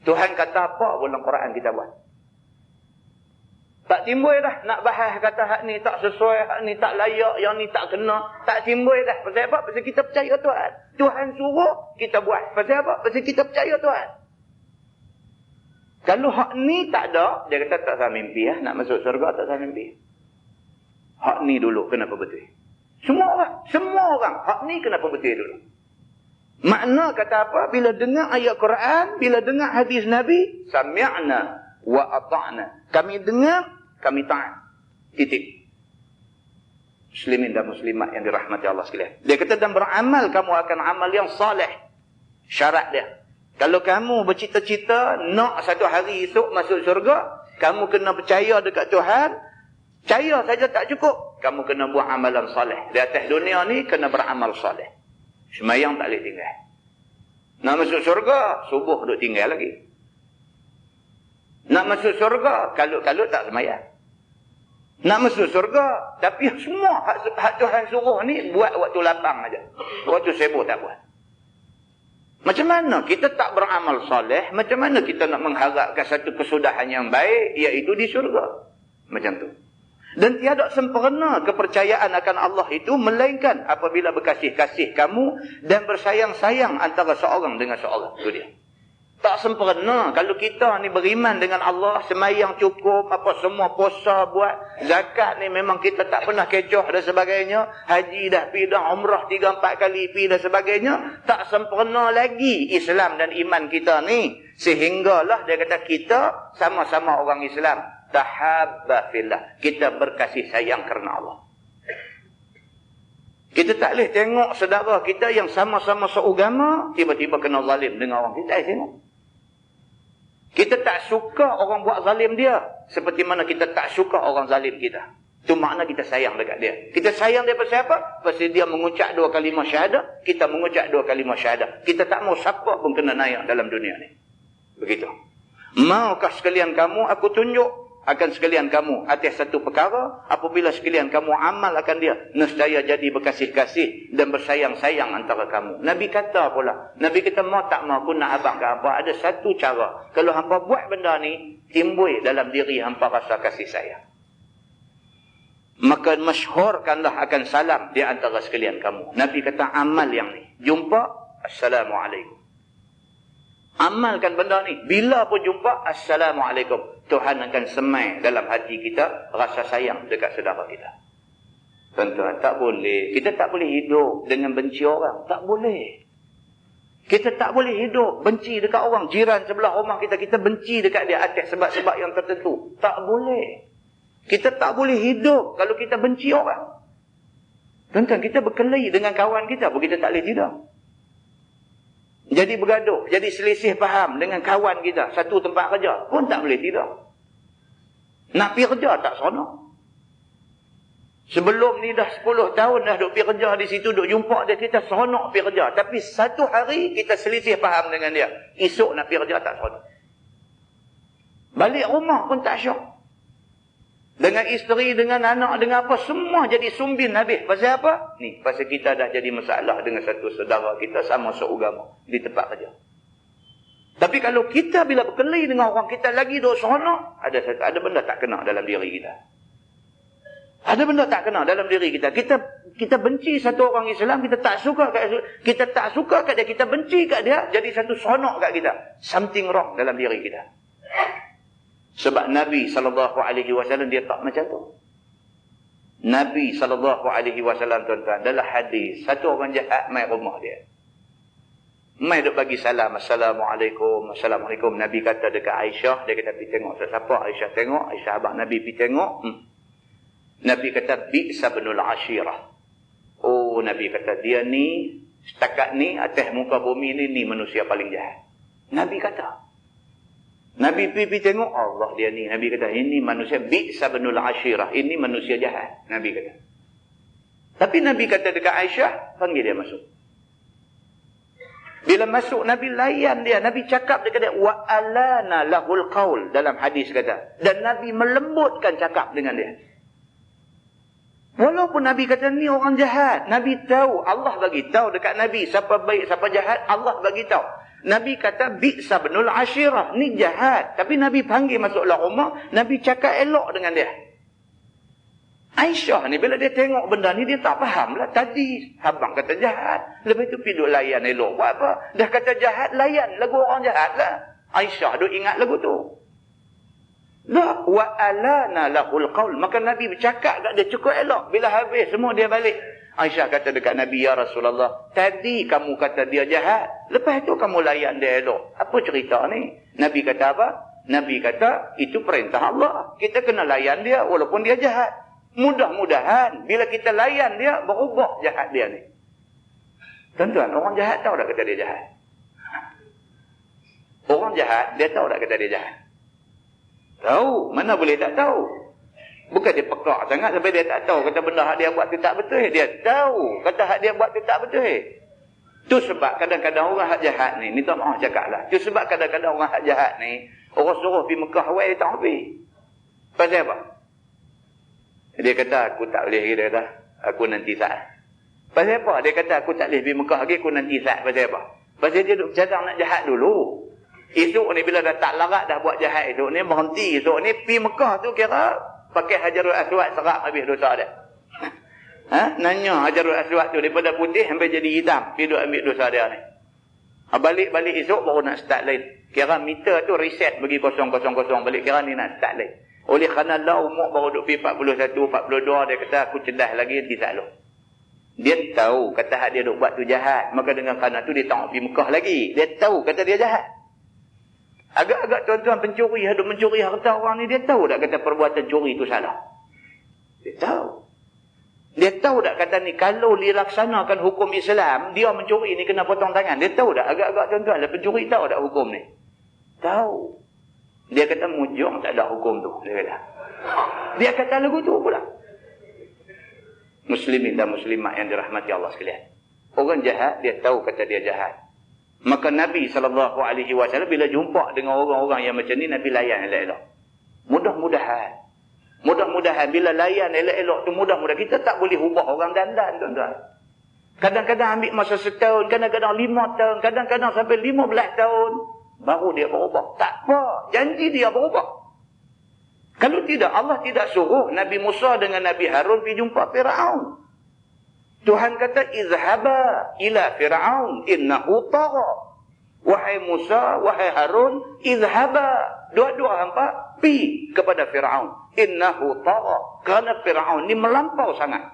Tuhan kata apa pun dalam Quran kita buat. Tak timbul dah nak bahas kata hak ni tak sesuai, hak ni tak layak, yang ni tak kena. Tak timbul dah. Pasal apa? Pasal kita percaya Tuhan. Tuhan suruh, kita buat. Pasal apa? Pasal kita percaya Tuhan. Kalau hak ni tak ada, dia kata tak sah mimpi lah. Nak masuk syurga tak sah mimpi. Hak ni dulu kenapa betul? Semua orang. Hak ni kenapa betul dulu? Makna kata apa? Bila dengar ayat Quran, bila dengar hadis Nabi, sami'na wa ata'na. Kami dengar, kami taat. Titik. Muslimin dan muslimat yang dirahmati Allah sekalian. Dia kata dan beramal kamu akan amal yang saleh. Syarat dia. Kalau kamu bercita-cita nak satu hari esok masuk syurga, kamu kena percaya dekat Tuhan. Percaya saja tak cukup. Kamu kena buat amalan saleh. Di atas dunia ni kena beramal saleh. Semayang tak boleh tinggal. Nak masuk syurga, subuh duk tinggal lagi. Nak masuk syurga, kalut-kalut tak semayang. Nak masuk syurga, tapi semua hak Tuhan suruh ni buat waktu lapang aja. Waktu sibuk tak buat. Macam mana kita tak beramal soleh, macam mana kita nak mengharapkan satu kesudahan yang baik, iaitu di syurga. Macam tu. Dan tiada sempurna kepercayaan akan Allah itu, melainkan apabila berkasih-kasih kamu dan bersayang-sayang antara seorang dengan seorang. Itu dia. Tak sempurna. Kalau kita ni beriman dengan Allah, semayang cukup, apa semua puasa buat, zakat ni memang kita tak pernah kecoh dan sebagainya, haji dah pi dah, umrah 3-4 kali pi dan sebagainya, tak sempurna lagi Islam dan iman kita ni. Sehinggalah dia kata kita sama-sama orang Islam, tahabba fillah. Kita berkasih sayang kerana Allah. Kita tak boleh tengok saudara kita yang sama-sama seagama, tiba-tiba kena zalim dengan orang. Kita tak boleh tengok. Kita tak suka orang buat zalim dia, seperti mana kita tak suka orang zalim kita. Itu makna kita sayang dekat dia. Kita sayang dia pasal apa? Pasal dia mengucap 2 kalimah syahadah, kita mengucap 2 kalimah syahadah. Kita tak mau siapa pun kena naik dalam dunia ni. Begitu. Maukah sekalian kamu aku tunjuk akan sekalian kamu atas satu perkara, apabila sekalian kamu amal akan dia, nescaya jadi berkasih-kasih dan bersayang-sayang antara kamu. Nabi kata pula, Nabi kata mau tak mau aku nak abang ke apa, ada satu cara. Kalau hampa buat benda ni, timbul dalam diri hampa rasa kasih sayang. Maka masyhurkanlah akan salam di antara sekalian kamu. Nabi kata amal yang ni. Jumpa, Assalamualaikum. Amalkan benda ni. Bila pun jumpa, Assalamualaikum. Tuhan akan semai dalam hati kita rasa sayang dekat saudara kita. Tuan-tuan, tak boleh. Kita tak boleh hidup dengan benci orang. Tak boleh. Kita tak boleh hidup benci dekat orang. Jiran sebelah rumah kita, kita benci dekat dia atas sebab-sebab yang tertentu. Tak boleh. Kita tak boleh hidup kalau kita benci orang. Tuan-tuan, kita berkelahi dengan kawan kita pun kita tak boleh tidur. Jadi bergaduh, jadi selisih faham dengan kawan kita satu tempat kerja pun tak boleh tidur. Nak pergi kerja tak seronok. Sebelum ni dah 10 tahun dah duk pergi kerja di situ, duk jumpa dia, kita seronok pergi kerja. Tapi satu hari kita selisih faham dengan dia, esok nak pergi kerja tak seronok. Balik rumah pun tak syok. Dengan isteri, dengan anak, dengan apa, semua jadi sumbin habis. Pasal apa? Ni, pasal kita dah jadi masalah dengan satu saudara kita sama seagama di tempat kerja. Tapi kalau kita bila berkelahi dengan orang kita lagi duk seronok, ada benda tak kena dalam diri kita. Ada benda tak kena dalam diri kita. Kita benci satu orang Islam, kita tak suka kat dia, kita benci kat dia, jadi satu seronok kat kita. Something wrong dalam diri kita. Sebab Nabi SAW dia tak macam tu. Nabi SAW, tuan-tuan, dalam hadis, satu orang jahat mai rumah dia. Mai duk bagi salam, Assalamualaikum, Assalamualaikum. Nabi kata dekat Aisyah, dia kata pergi tengok siapa. Aisyah tengok, Aisyah abang Nabi pergi tengok. Nabi kata bi'sa binul ashirah. Oh, Nabi kata dia ni, setakat ni atas muka bumi ni manusia paling jahat. Nabi kata. Nabi pergi tengok, Allah dia ni. Nabi kata, ini manusia bi'sa binul ashirah. Ini manusia jahat. Nabi kata. Tapi Nabi kata dekat Aisyah, panggil dia masuk. Bila masuk, Nabi layan dia. Nabi cakap dekat dia, wa alana lahul qaul. Dalam hadis kata. Dan Nabi melembutkan cakap dengan dia. Walaupun Nabi kata, ni orang jahat. Nabi tahu, Allah bagi tahu dekat Nabi. Siapa baik, siapa jahat, Allah bagi tahu. Nabi kata, bi'sa binul ashirah. Ni jahat. Tapi Nabi panggil masuklah rumah. Nabi cakap elok dengan dia. Aisyah ni, bila dia tengok benda ni, dia tak faham lah. Tadi, abang kata jahat. Lepas tu pergi duk layan elok. Buat apa? Dah kata jahat, layan lagu orang jahat lah. Aisyah duk ingat lagu tu. La, wa alana lahul qaul. Maka Nabi bercakap kat dia cukup elok. Bila habis, semua dia balik. Aisyah kata dekat Nabi, ya Rasulullah, tadi kamu kata dia jahat, lepas tu kamu layan dia elok. Apa cerita ni? Nabi kata apa? Nabi kata, itu perintah Allah. Kita kena layan dia walaupun dia jahat. Mudah-mudahan bila kita layan dia, berubah jahat dia ni. Tuan-tuan, orang jahat tahu tak kata dia jahat? Orang jahat, dia tahu tak kata dia jahat? Tahu. Mana boleh tak tahu? Bukan dia pekak sangat sampai dia tak tahu kata benda hak dia buat tu tak betul. Dia tahu kata hak dia buat tu tak betul. Tu sebab kadang-kadang orang hak jahat ni tak maaf cakap lah. Tu sebab kadang-kadang orang hak jahat ni, orang suruh pergi Mekah awal dia tak pergi. Pasal apa? Dia kata aku tak boleh, dia kata aku nanti saat. Pasal apa? Dia kata aku tak boleh pergi Mekah lagi, aku nanti saat. Pasal apa? Pasal dia duk cadang nak jahat dulu. Esok ni bila dah tak larat dah buat jahat, esok ni berhenti, esok ni pergi Mekah tu kira pakai Hajarul Aswad serap habis dosa dia. Nanya Hajarul Aswad tu daripada putih sampai jadi hitam, pergi duk ambil dosa dia ni. Balik-balik esok baru nak start lain. Kira meter tu reset bagi 000 balik, kira ni nak start lain. Oleh kerana lah umur baru duk pergi 41, 42, dia kata aku cerdas lagi nanti tak lo. Dia tahu kata hak dia duk buat tu jahat, maka dengan kerana tu dia tak pergi Mekah lagi. Dia tahu kata dia jahat. Agak-agak tuan-tuan pencuri, ada mencuri harta orang ni, dia tahu tak kata perbuatan curi itu salah? Dia tahu. Dia tahu tak kata ni, kalau dilaksanakan hukum Islam, dia mencuri ni kena potong tangan. Dia tahu tak? Agak-agak tuan-tuan, pencuri tahu tak hukum ni? Tahu. Dia kata mujung tak ada hukum tu. Dia kata lagu tu pula. Muslimin dan muslimat yang dirahmati Allah sekalian. Orang jahat, dia tahu kata dia jahat. Maka Nabi SAW bila jumpa dengan orang-orang yang macam ni, Nabi layan elok-elok. Mudah-mudahan bila layan elok-elok tu, mudah-mudahan kita tak boleh ubah orang dandan, tuan-tuan. Kadang-kadang ambil masa setahun, kadang-kadang 5 tahun, kadang-kadang sampai 15 tahun, baru dia berubah. Tak apa, janji dia berubah. Kalau tidak, Allah tidak suruh Nabi Musa dengan Nabi Harun pergi jumpa Fir'aun. Tuhan kata, izhaba ila Fir'aun innahu tagha. Wahai Musa, wahai Harun, izhaba. Dua-dua hampa pi kepada Fir'aun. Innahu tagha. Kerana Fir'aun ni melampau sangat.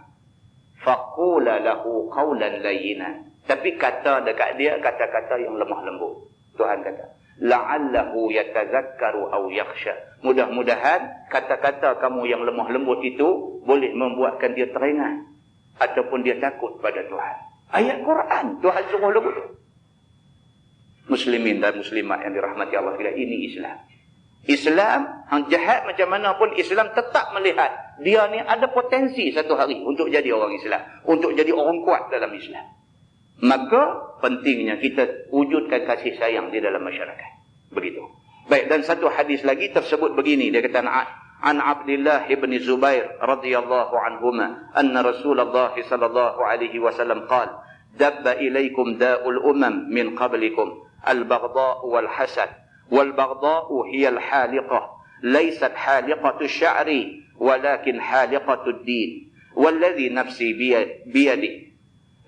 Faqula lahu qawlan layyinan. Tapi kata dekat dia kata-kata yang lemah lembut. Tuhan kata, la'allahu yatazakkaru aw yakhsha. Mudah-mudahan kata-kata kamu yang lemah lembut itu boleh membuatkan dia teringat ataupun dia takut pada Tuhan. Ayat Quran Tuhan suruh lagu tu. Muslimin dan muslimat yang dirahmati Allah sekalian, ini Islam. Islam yang jahat macam mana pun, Islam tetap melihat dia ni ada potensi satu hari untuk jadi orang Islam, untuk jadi orang kuat dalam Islam. Maka pentingnya kita wujudkan kasih sayang di dalam masyarakat. Begitu. Baik, dan satu hadis lagi tersebut begini, dia kata an Abdullah ibn Zubair radhiyallahu anhuma anna Rasulullah sallallahu alaihi wasallam qala dabba ilaikum da'ul umam min qablikum al-baghdha' wal hasad wal baghdha'u hiya al-haliqah laysat haliqatu asy-sya'ri walakin haliqatu ad-din walladhi nafsi biyadihi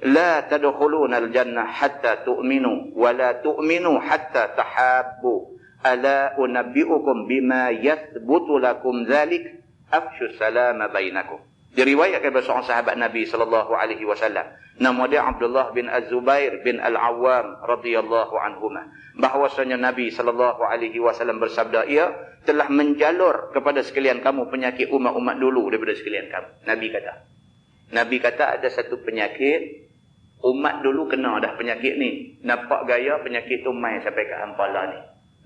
la tadkhuluna al-jannah hatta tu'minu wa la tu'minu hatta tahabbu ala unabbi'ukum bima yathbutu lakum dhalik afshu salama bainakum. Diriwayatkan oleh seorang sahabat Nabi sallallahu alaihi wasallam, nama dia Abdullah bin Az-Zubair bin Al-Awwam radhiyallahu anhuma, bahwasanya Nabi sallallahu alaihi wasallam bersabda, ia telah menjalur kepada sekalian kamu penyakit umat-umat dulu daripada sekalian kamu. Nabi kata ada satu penyakit umat dulu kena dah penyakit ni. Nampak gaya penyakit tu mai sampai ke hampala ni.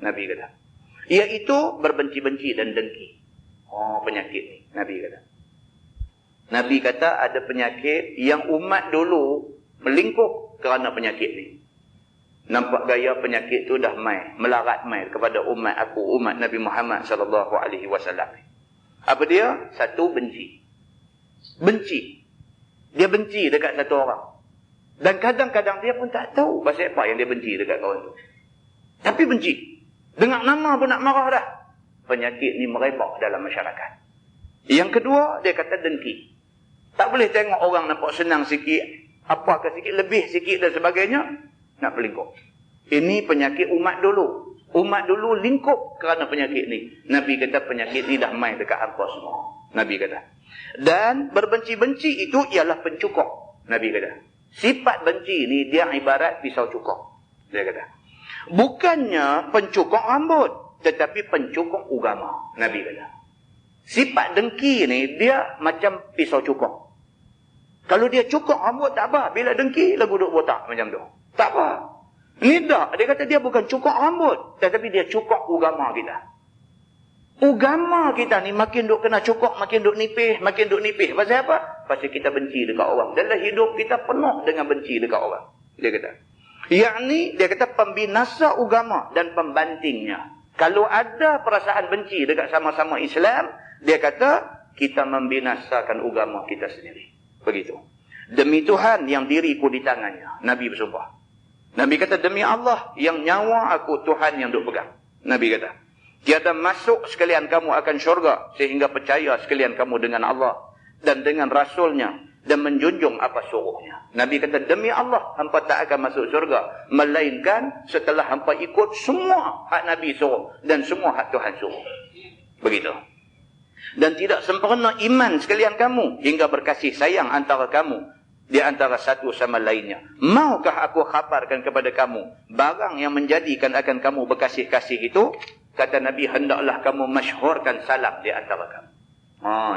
Nabi kata, iaitu berbenci-benci dan dengki. Penyakit ni, Nabi kata ada penyakit yang umat dulu melingkup kerana penyakit ni. Nampak gaya penyakit tu dah mai, melarat mai kepada umat aku, umat Nabi Muhammad sallallahu alaihi wasallam. Apa dia? Satu, benci. Dia benci dekat satu orang. Dan kadang-kadang dia pun tak tahu pasal apa yang dia benci dekat kawan tu. Tapi benci. Dengar nama pun nak marah dah. Penyakit ni merebak dalam masyarakat. Yang kedua, dia kata dengki. Tak boleh tengok orang nampak senang sikit, apakah sikit, lebih sikit dan sebagainya, nak berlingkup. Ini penyakit umat dulu. Umat dulu lingkup kerana penyakit ni. Nabi kata penyakit ni dah main dekat hampa semua. Nabi kata. Dan berbenci-benci itu ialah pencukok. Nabi kata. Sifat benci ni dia ibarat pisau cukok. Dia kata. Bukannya pencukok rambut, tetapi pencukok agama. Nabi kata. Sifat dengki ni dia macam pisau cukok. Kalau dia cukok rambut tak apa. Bila dengki lagu duk botak macam tu. Tak apa. Ni tak. Dia kata dia bukan cukok rambut, tetapi dia cukok agama kita. Agama kita ni makin duk kena cukok, makin duk nipih. Pasal apa? Pasal kita benci dekat orang. Dalam hidup kita penuh dengan benci dekat orang. Dia kata. Yakni dia kata pembinasa agama dan pembantingnya. Kalau ada perasaan benci dekat sama-sama Islam, dia kata kita membinasakan agama kita sendiri. Begitu. Demi Tuhan yang diriku di tangannya, Nabi bersumpah. Nabi kata demi Allah yang nyawa aku Tuhan yang duk pegang. Nabi kata, tiada masuk sekalian kamu akan syurga sehingga percaya sekalian kamu dengan Allah dan dengan Rasulnya dan menjunjung apa suruhnya. Nabi kata demi Allah hampa tak akan masuk syurga melainkan setelah hampa ikut semua hak Nabi suruh dan semua hak Tuhan suruh. Begitu. Dan tidak sempurna iman sekalian kamu hingga berkasih sayang antara kamu di antara satu sama lainnya. Maukah aku khabarkan kepada kamu barang yang menjadikan akan kamu berkasih-kasih itu? Kata Nabi, hendaklah kamu masyhurkan salam di antara kamu.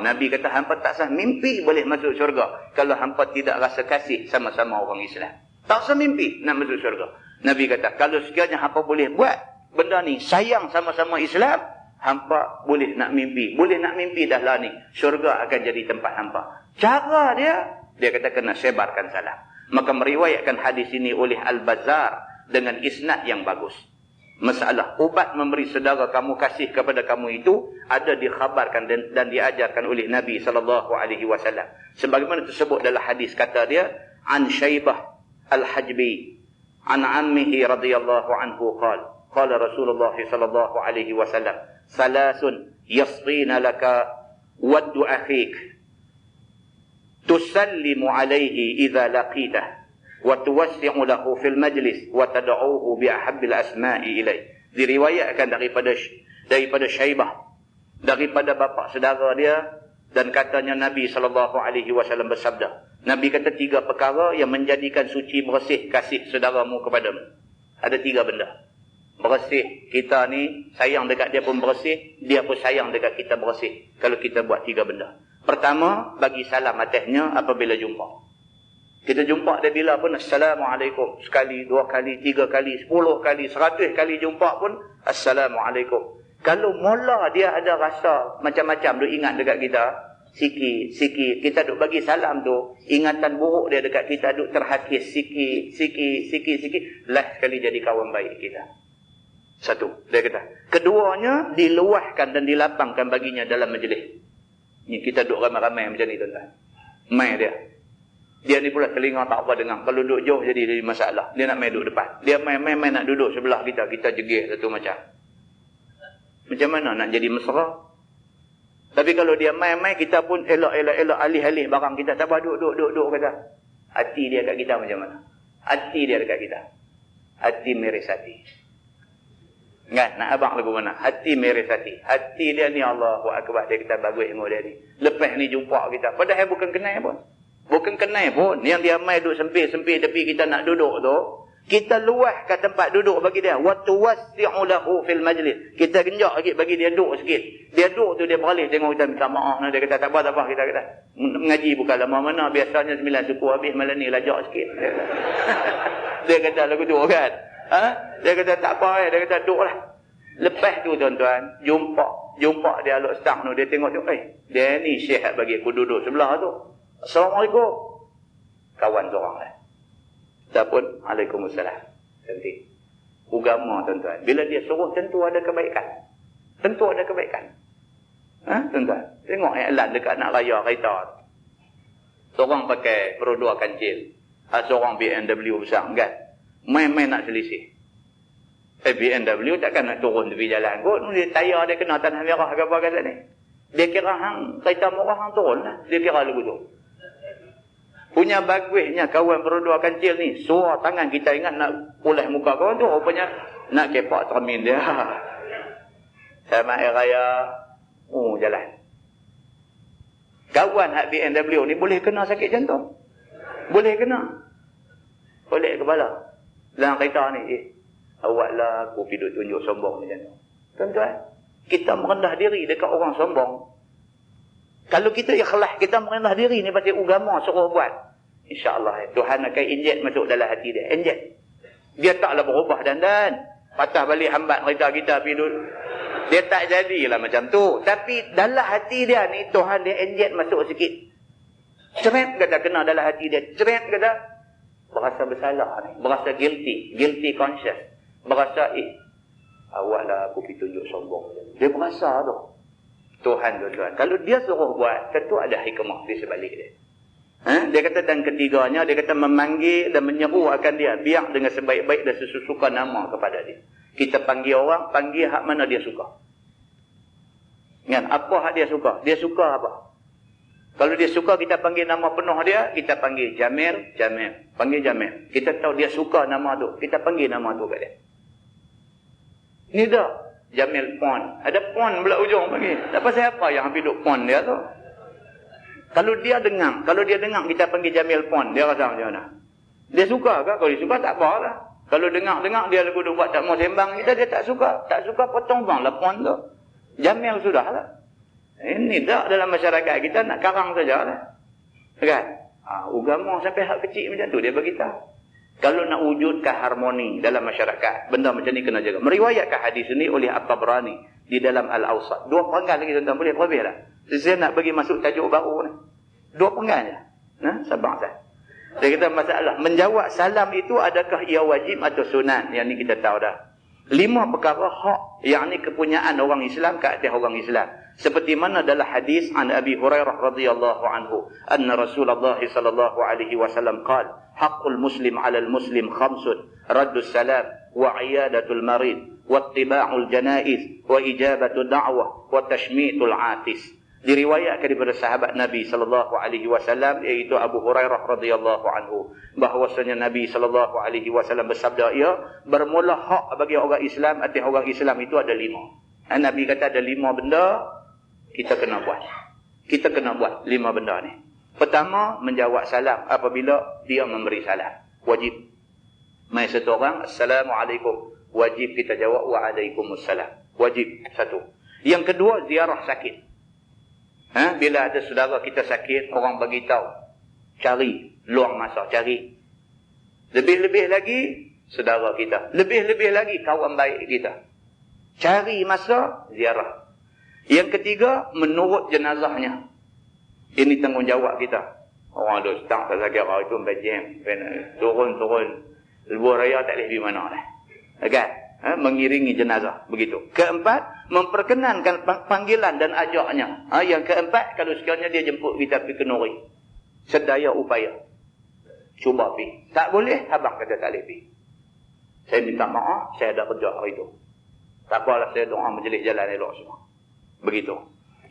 Nabi kata hampa tak sah mimpi boleh masuk syurga kalau hampa tidak rasa kasih sama-sama orang Islam. Tak sah mimpi nak masuk syurga. Nabi kata kalau sekiranya hampa boleh buat benda ni, sayang sama-sama Islam, hampa boleh nak mimpi. Boleh nak mimpi dah lah ni. Syurga akan jadi tempat hampa. Cara dia kata kena sebarkan salam. Maka meriwayatkan hadis ini oleh Al-Bazzar dengan isnad yang bagus. Masalah ubat memberi saudara kamu kasih kepada kamu itu ada dikhabarkan dan diajarkan oleh Nabi SAW. Sebagaimana tersebut dalam hadis, kata dia, an Syaibah al-Hajbi an ammihi radhiyallahu anhu qala Rasulullah SAW salasun yasqina laka waddu akhik tusallimu alaihi idza laqitah wa tuwassi'u lahu fil majlis wa tad'uhu bi ahabbil asma'i ilaih. Diriwayatkan daripada Syaibah, daripada bapa saudara dia, dan katanya Nabi SAW bersabda. Nabi kata 3 perkara yang menjadikan suci bersih kasih saudaramu kepadamu. Ada 3 benda. Bersih, kita ni sayang dekat dia pun bersih, dia pun sayang dekat kita bersih. Kalau kita buat 3 benda. Pertama, bagi salam atasnya apabila jumpa. Kita jumpa dia bila pun, Assalamualaikum. Sekali, 2 kali, 3 kali, 10 kali, 100 kali jumpa pun, Assalamualaikum. Kalau mula dia ada rasa macam-macam, dia ingat dekat kita, sikit, kita duk bagi salam tu, ingatan buruk dia dekat kita duk terhakis sikit. Last sekali jadi kawan baik kita. Satu, dia kata. Keduanya, diluahkan dan dilapangkan baginya dalam majlis. Ni kita duk ramai-ramai macam ni tuan-tuan. Mai dia. Dia ni pula telinga tak apa dengar. Kalau duduk jauh jadi masalah. Dia nak main duduk depan. Dia main nak duduk sebelah kita. Kita jegih satu macam. Macam mana nak jadi mesra? Tapi kalau dia main kita pun elok alih-alih barang kita. Tak apa duduk kata. Hati dia kat kita macam mana? Hati dia dekat kita. Hati meres hati. Kan? Nak abang lagu mana? Hati meres hati. Hati dia ni Allahu Akbar. Dia kata bagus dengan dia ni. Lepas ni jumpa kita. Padahal bukan kenal pun. Bukan kenal pun. Yang dia main duduk sempit tepi kita nak duduk tu. Kita luah ke tempat duduk bagi dia. Wa tuwassi'u lahu fil majlis. Kita genjak sikit bagi dia duduk sikit. Dia duduk tu dia beralih tengok kita minta maaf. Dia kata tak apa. Kita kata mengaji bukan lama mana. Biasanya 9 suku habis malam ni lajak sikit. Dia kata lagu tu kan. Dia kata tak apa. Dia kata duduk lah. Lepas tu tuan-tuan. Jumpa dia aluk stang tu. Dia tengok tu. Dia ni syihat bagi aku duduk sebelah tu. Assalamualaikum. Kawan seorang lah. Ataupun Waalaikumsalam. Cantik. Agama tuan-tuan. Bila dia suruh tentu ada kebaikan. Tentu ada kebaikan. Tuan-tuan. Tengok iklan dekat nak raya kereta. Seorang pakai Pro 2 kancil. Seorang BMW besar kan. Main-main nak selisih. BMW takkan nak turun tepi jalan kot. Dia tayar dia kena tanah merah ke apa kata ni. Dia kira hang kereta murah hang turun lah. Dia kira lagu tu. Punya bagusnya kawan berdua kancil ni. Suara tangan kita ingat nak pulih muka kawan tu. Rupanya nak kepak termin dia. Sama air raya. Jalan. Kawan hak BMW ni boleh kena sakit jantung. Boleh kena. Boleh kepala. Dalam kereta ni. Awaklah aku pergi tunjuk sombong macam tu. Tuan-tuan. Kita merendah diri dekat orang sombong. Kalau kita ikhlas, kita merendah diri ni pasal agama suruh buat. InsyaAllah Tuhan akan injek masuk dalam hati dia. Injek. Dia taklah berubah dandan. Patah balik hambat kereta kita pergi dulu. Dia tak jadilah macam tu. Tapi dalam hati dia ni, Tuhan dia injek masuk sikit. Ceret kata kena dalam hati dia. Ceret kata berasa bersalah ni. Berasa guilty. Guilty conscious. Berasa awaklah aku pergi tunjuk sombong. Dia berasa tu. Tuhan tuan-tuan. Kalau dia suruh buat, tentu ada hikmah di sebalik dia. Dia kata dan ketiganya, dia kata memanggil dan menyeru akan dia. Biar dengan sebaik-baik dan sesuka nama kepada dia. Kita panggil orang, panggil hak mana dia suka. Kan? Apa hak dia suka? Dia suka apa? Kalau dia suka kita panggil nama penuh dia, kita panggil Jamil. Panggil Jamil. Kita tahu dia suka nama tu, kita panggil nama tu kat dia. Ni dah. Jamil Pon. Ada Pon pula ujung panggil. Tak pasal apa yang hidup Pon dia tu. Kalau dia dengar kita panggil Jamil Pon, dia rasa macam mana? Dia suka ke? Kalau dia suka tak apa lah. Kalau dengar dia lagu dia buat tak mau sembang kita, dia tak suka. Tak suka potong bang lah Pon tu. Jamil sudah lah. Ini tak dalam masyarakat kita nak karang saja lah. Kan? Agama sampai hak kecil macam tu dia beritahu. Kalau nak wujudkan harmoni dalam masyarakat, benda macam ni kena jaga. Meriwayatkan hadis ini oleh At-Tabrani di dalam Al-Awsat. 2 penggal lagi tuan-tuan, boleh lebih lah. Saya nak bagi masuk tajuk baru ni. 2 penggal je. Sabar sah. Dia kata masalah menjawab salam itu adakah ia wajib atau sunat? Yang ni kita tahu dah. 5 perkara hak yang ni kepunyaan orang Islam ke atas orang Islam. Seperti mana dalam hadis an Abi Hurairah radhiyallahu anhu, anna Rasulullah sallallahu alaihi wasallam qala, haqqul muslim 'alal muslim khamsun, raddus salam wa 'iyadatul marid wa ittiba'ul janaiz wa ijabatu da'wah wa tashmitul 'atis. Diriwayatkan daripada sahabat Nabi sallallahu alaihi wasallam iaitu Abu Hurairah radhiyallahu anhu bahwasanya Nabi sallallahu alaihi wasallam bersabda, ia bermula hak bagi orang Islam atas orang Islam itu ada 5. Nabi kata ada 5 benda kita kena buat. Kita kena buat 5 benda ni. Pertama, menjawab salam apabila dia memberi salam. Wajib. Mai satu orang, Assalamualaikum. Wajib kita jawab, Waalaikumsalam. Wajib. 1. Yang kedua, ziarah sakit. Bila ada saudara kita sakit, orang bagi tahu, cari, luang masa, cari. Lebih-lebih lagi, saudara kita. Lebih-lebih lagi, kawan baik kita. Cari masa, ziarah. Yang ketiga, menurut jenazahnya. Ini tanggungjawab kita. Orang ada setang tak sakit, itu bajem. Turun-turun. Lebuh raya tak boleh pergi mana lah. Kan? Mengiringi jenazah. Begitu. Keempat, memperkenankan panggilan dan ajaknya. Yang keempat, kalau sekiranya dia jemput kita pergi ke Nuri. Sedaya upaya. Cuba pergi. Tak boleh, abang kata tak boleh pergi. Saya minta maaf, saya ada kerja hari itu. Tak apalah, saya doa majlis jalan elok semua. Begitu.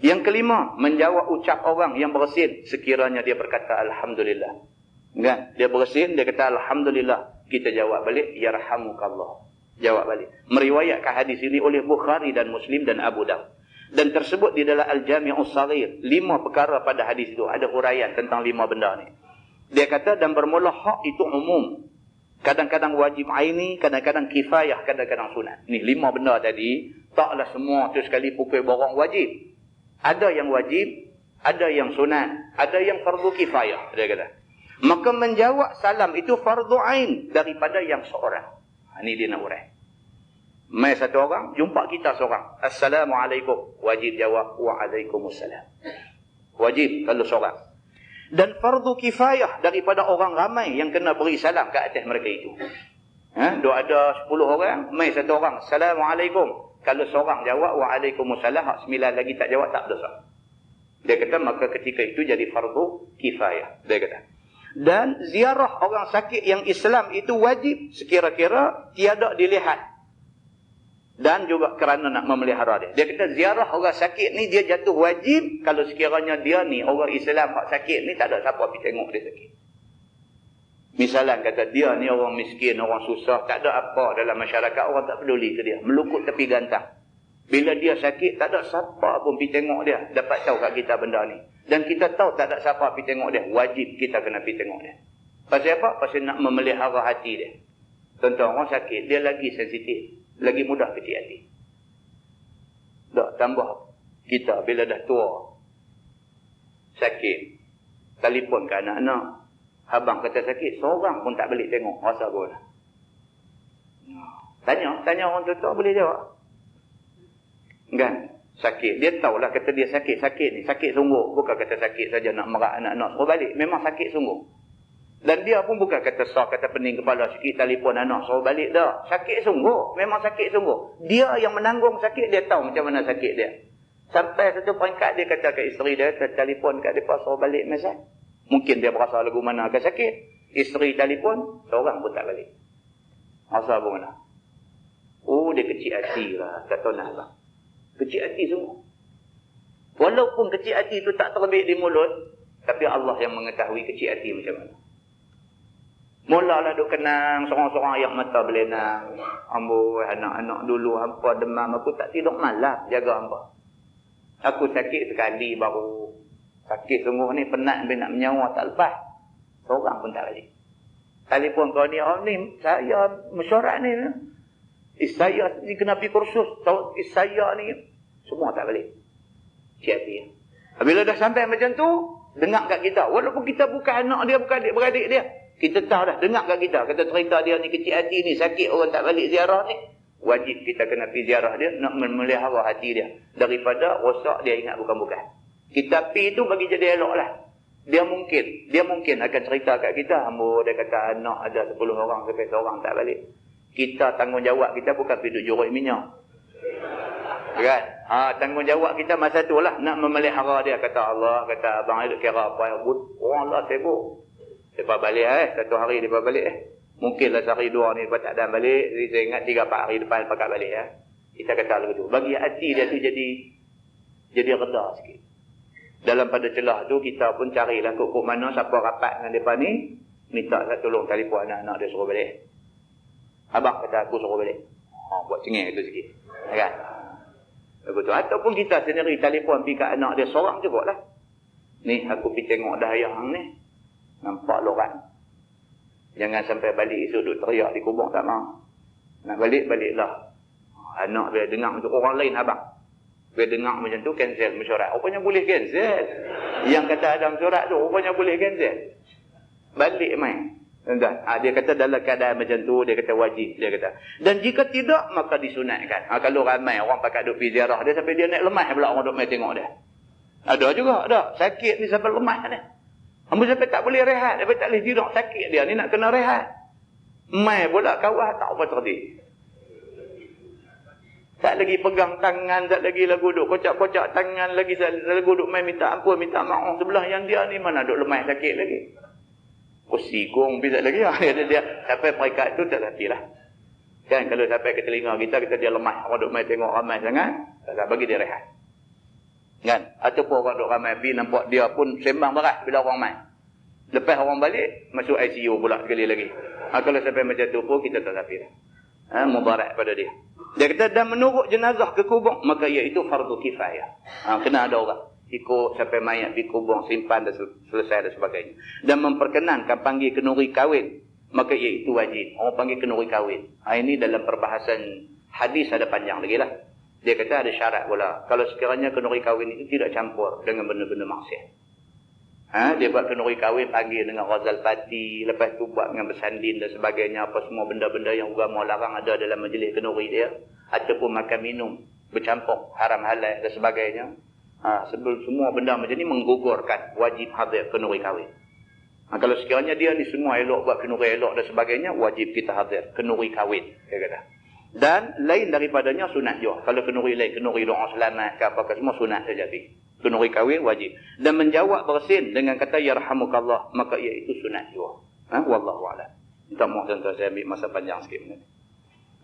Yang kelima, menjawab ucap orang yang bersin sekiranya dia berkata Alhamdulillah. Kan? Dia bersin, dia kata Alhamdulillah. Kita jawab balik, Yarhamukallah. Jawab balik. Meriwayatkan hadis ini oleh Bukhari dan Muslim dan Abu Dawud. Dan tersebut di dalam Al-Jami'us Saghir. 5 perkara pada hadis itu. Ada huraian tentang 5 benda ni. Dia kata, dan bermula hak itu umum. Kadang-kadang wajib aini, kadang-kadang kifayah, kadang-kadang sunat. Ni 5 benda tadi. Taklah semua tu sekali pukul borang wajib. Ada yang wajib, ada yang sunat, ada yang fardu kifayah. Dia kata. Maka menjawab salam itu fardu ain daripada yang seorang. Ini dia nak urai. Mai satu orang, jumpa kita seorang. Assalamualaikum. Wajib jawab, waalaikumsalam. Wajib kalau seorang. Dan fardu kifayah daripada orang ramai yang kena beri salam ke atas mereka itu. Dia ada 10 orang, mai satu orang. Assalamualaikum. Kalau seorang jawab, waalaikumsalam, hak 9 lagi tak jawab, tak dosa. Dia kata, maka ketika itu jadi fardu kifayah. Dia kata. Dan ziarah orang sakit yang Islam itu wajib sekira-kira tiada dilihat. Dan juga kerana nak memelihara dia. Dia kata ziarah orang sakit ni dia jatuh wajib kalau sekiranya dia ni orang Islam hak sakit ni tak ada siapa pergi tengok dia sakit. Misalnya kata dia ni orang miskin, orang susah, tak ada apa dalam masyarakat, orang tak peduli ke dia. Melukut tepi gantang. Bila dia sakit, tak ada siapa pun pergi tengok dia. Dapat tahu kat kita benda ni. Dan kita tahu tak ada siapa pergi tengok dia. Wajib kita kena pergi tengok dia. Pasal apa? Pasal nak memelihara hati dia. Contoh orang sakit, dia lagi sensitif. Lagi mudah kecil hati. Tak, tambah kita bila dah tua. Sakit. Telefon ke anak-anak. Abang kata sakit, seorang pun tak balik tengok. Rasa pun. Tanya orang tua boleh jawab. Kan? Sakit. Dia tahulah kata dia sakit. Sakit ni. Sakit sungguh. Bukan kata sakit saja nak merak anak-anak. Suruh balik. Memang sakit sungguh. Dan dia pun bukan kata sah, kata pening kepala sikit, telefon anak. Suruh balik dah. Sakit sungguh. Memang sakit sungguh. Dia yang menanggung sakit, dia tahu macam mana sakit dia. Sampai satu peringkat dia kata ke isteri dia, telefon kat dia, suruh balik mesej. Mungkin dia berasa lagu mana akan sakit. Isteri telefon, seorang pun tak balik. Rasa apa mana? Oh, dia kecil hati lah. Tak tahu nak apa. Kecil hati semua. Walaupun kecil hati itu tak terbit di mulut, tapi Allah yang mengetahui kecil hati macam mana. Mulalah duk kenang, seorang-seorang ayam mata belenang. Amboi, anak-anak dulu hampa demam, aku tak tidur malam jaga hampa. Aku sakit sekali baru. Sakit sungguh ni, penat nak menyawa tak lepas. Seorang pun tak balik. Telefon kau ni, oh ni, saya mesyuarat ni. Saya ni kena pergi kursus. Saya ni, semua tak balik. Hati-hati. Bila dah sampai macam tu, dengar kat kita. Walaupun kita bukan anak dia, bukan adik-beradik dia. Kita tahu dah, dengar kat kita. Kata cerita dia ni kecil hati ni, sakit orang tak balik ziarah ni. Wajib kita kena pergi ziarah dia, nak memelihara hati dia. Daripada rosak dia ingat bukan-bukan. Kita pergi tu bagi jadi elok lah. Dia mungkin akan cerita kat kita. Ambo dia kata anak ada 10 orang sampai seorang tak balik. Kita tanggungjawab kita bukan pergi duduk jorok minyak. Kan? Tanggungjawab kita masa tu lah. Nak memelihara dia. Kata Allah, kata abang itu kira apa yang but. Orang lah sibuk. Lepas balik satu hari lepas balik Mungkinlah sehari 2 ni lepas tak ada balik. Jadi saya ingat 3-4 hari depan pakat balik Kita kata begitu. Bagi hati dia tu jadi reda sikit. Dalam pada celah tu kita pun carilah kok mana siapa rapat dengan mereka ni. Minta tolong telefon anak-anak dia suruh balik. Abang kata aku suruh balik. Buat cengeng tu sikit. Kan? Begitu. Ataupun kita sendiri telefon pergi kat anak dia seorang juga lah. Ni aku pergi tengok dah yang ni. Nampak lorang. Jangan sampai balik esok duduk teriak di kubur tak mau. Nak balik, baliklah. Anak dia dengar macam orang lain abang. Dia dengar macam tu, cancel mesyuarat. Rupanya boleh cancel. Yang kata ada mesyuarat tu, rupanya boleh cancel. Balik main. Dia kata dalam keadaan macam tu, dia kata wajib. Dia kata. Dan jika tidak, maka disunatkan. Kalau ramai orang pakai duk pergi ziarah dia, sampai dia naik lemah pula orang duk main tengok dia. Ada juga, ada. Sakit ni sampai lemah dia. Sampai tak boleh rehat, sampai tak boleh tidur. Sakit dia ni nak kena rehat. Main pula kawah, tak apa terdi. Tak lagi pegang tangan, tak lagi lagu duk kocak-kocak tangan lagi, lagu duk main minta ampun, minta maaf sebelah yang dia ni mana duk lemah sakit lagi. Kusigong bisa lagi. Dia sampai peringkat tu tak hatilah. Kan kalau sampai ke telinga kita dia lemah, orang duk main tengok ramai sangat, tak bagi dia rehat. Kan? Ataupun orang duk ramai pergi nampak dia pun sembang berat bila orang main. Lepas orang balik, masuk ICU pula sekali lagi. Kalau sampai macam tu pun kita tak hatilah. Mubarak pada dia. Dia kata, dan menurut jenazah ke kubur, maka iaitu fardu kifayah. Kena ada orang ikut sampai mayat di kubur, simpan dan selesai dan sebagainya. Dan memperkenankan panggil kenuri kahwin, maka iaitu wajib. Orang panggil kenuri kahwin. Ini dalam perbahasan hadis ada panjang lagi lah. Dia kata ada syarat pula. Kalau sekiranya kenuri kahwin itu tidak campur dengan benda-benda maksiat. Dia buat kenuri kahwin, panggil dengan Razal Fati, lepas tu buat dengan bersandin dan sebagainya, apa semua benda-benda yang agama larang ada dalam majlis kenuri dia, ataupun makan minum bercampur haram halal dan sebagainya. Sebelum semua benda macam ni menggugurkan wajib hadir kenuri kahwin. Kalau sekiranya dia ni semua elok, buat kenuri elok dan sebagainya, wajib kita hadir kenuri kahwin, dia kata. Dan lain daripadanya sunat juga. Kalau kenuri lain, kenuri doa selamat ke apa-apa semua sunat saja. Kenuri kahwin wajib. Dan menjawab bersin dengan kata yarhamukallah, maka iaitu sunat juga. Wallahu a'lam. Minta maaf tuan-tuan, saya ambil masa panjang sikit benda ni.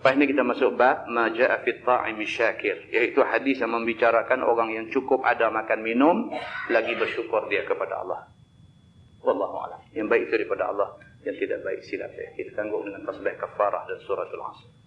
Lepas ni kita masuk bab ma jaa fi ta'imi syakir, iaitu hadis yang membicarakan orang yang cukup ada makan minum lagi bersyukur dia kepada Allah. Wallahu a'lam. Yang baik itu daripada Allah, yang tidak baik silap saya. Kita tanggung dengan tasbih kafarah dan suratul Asr.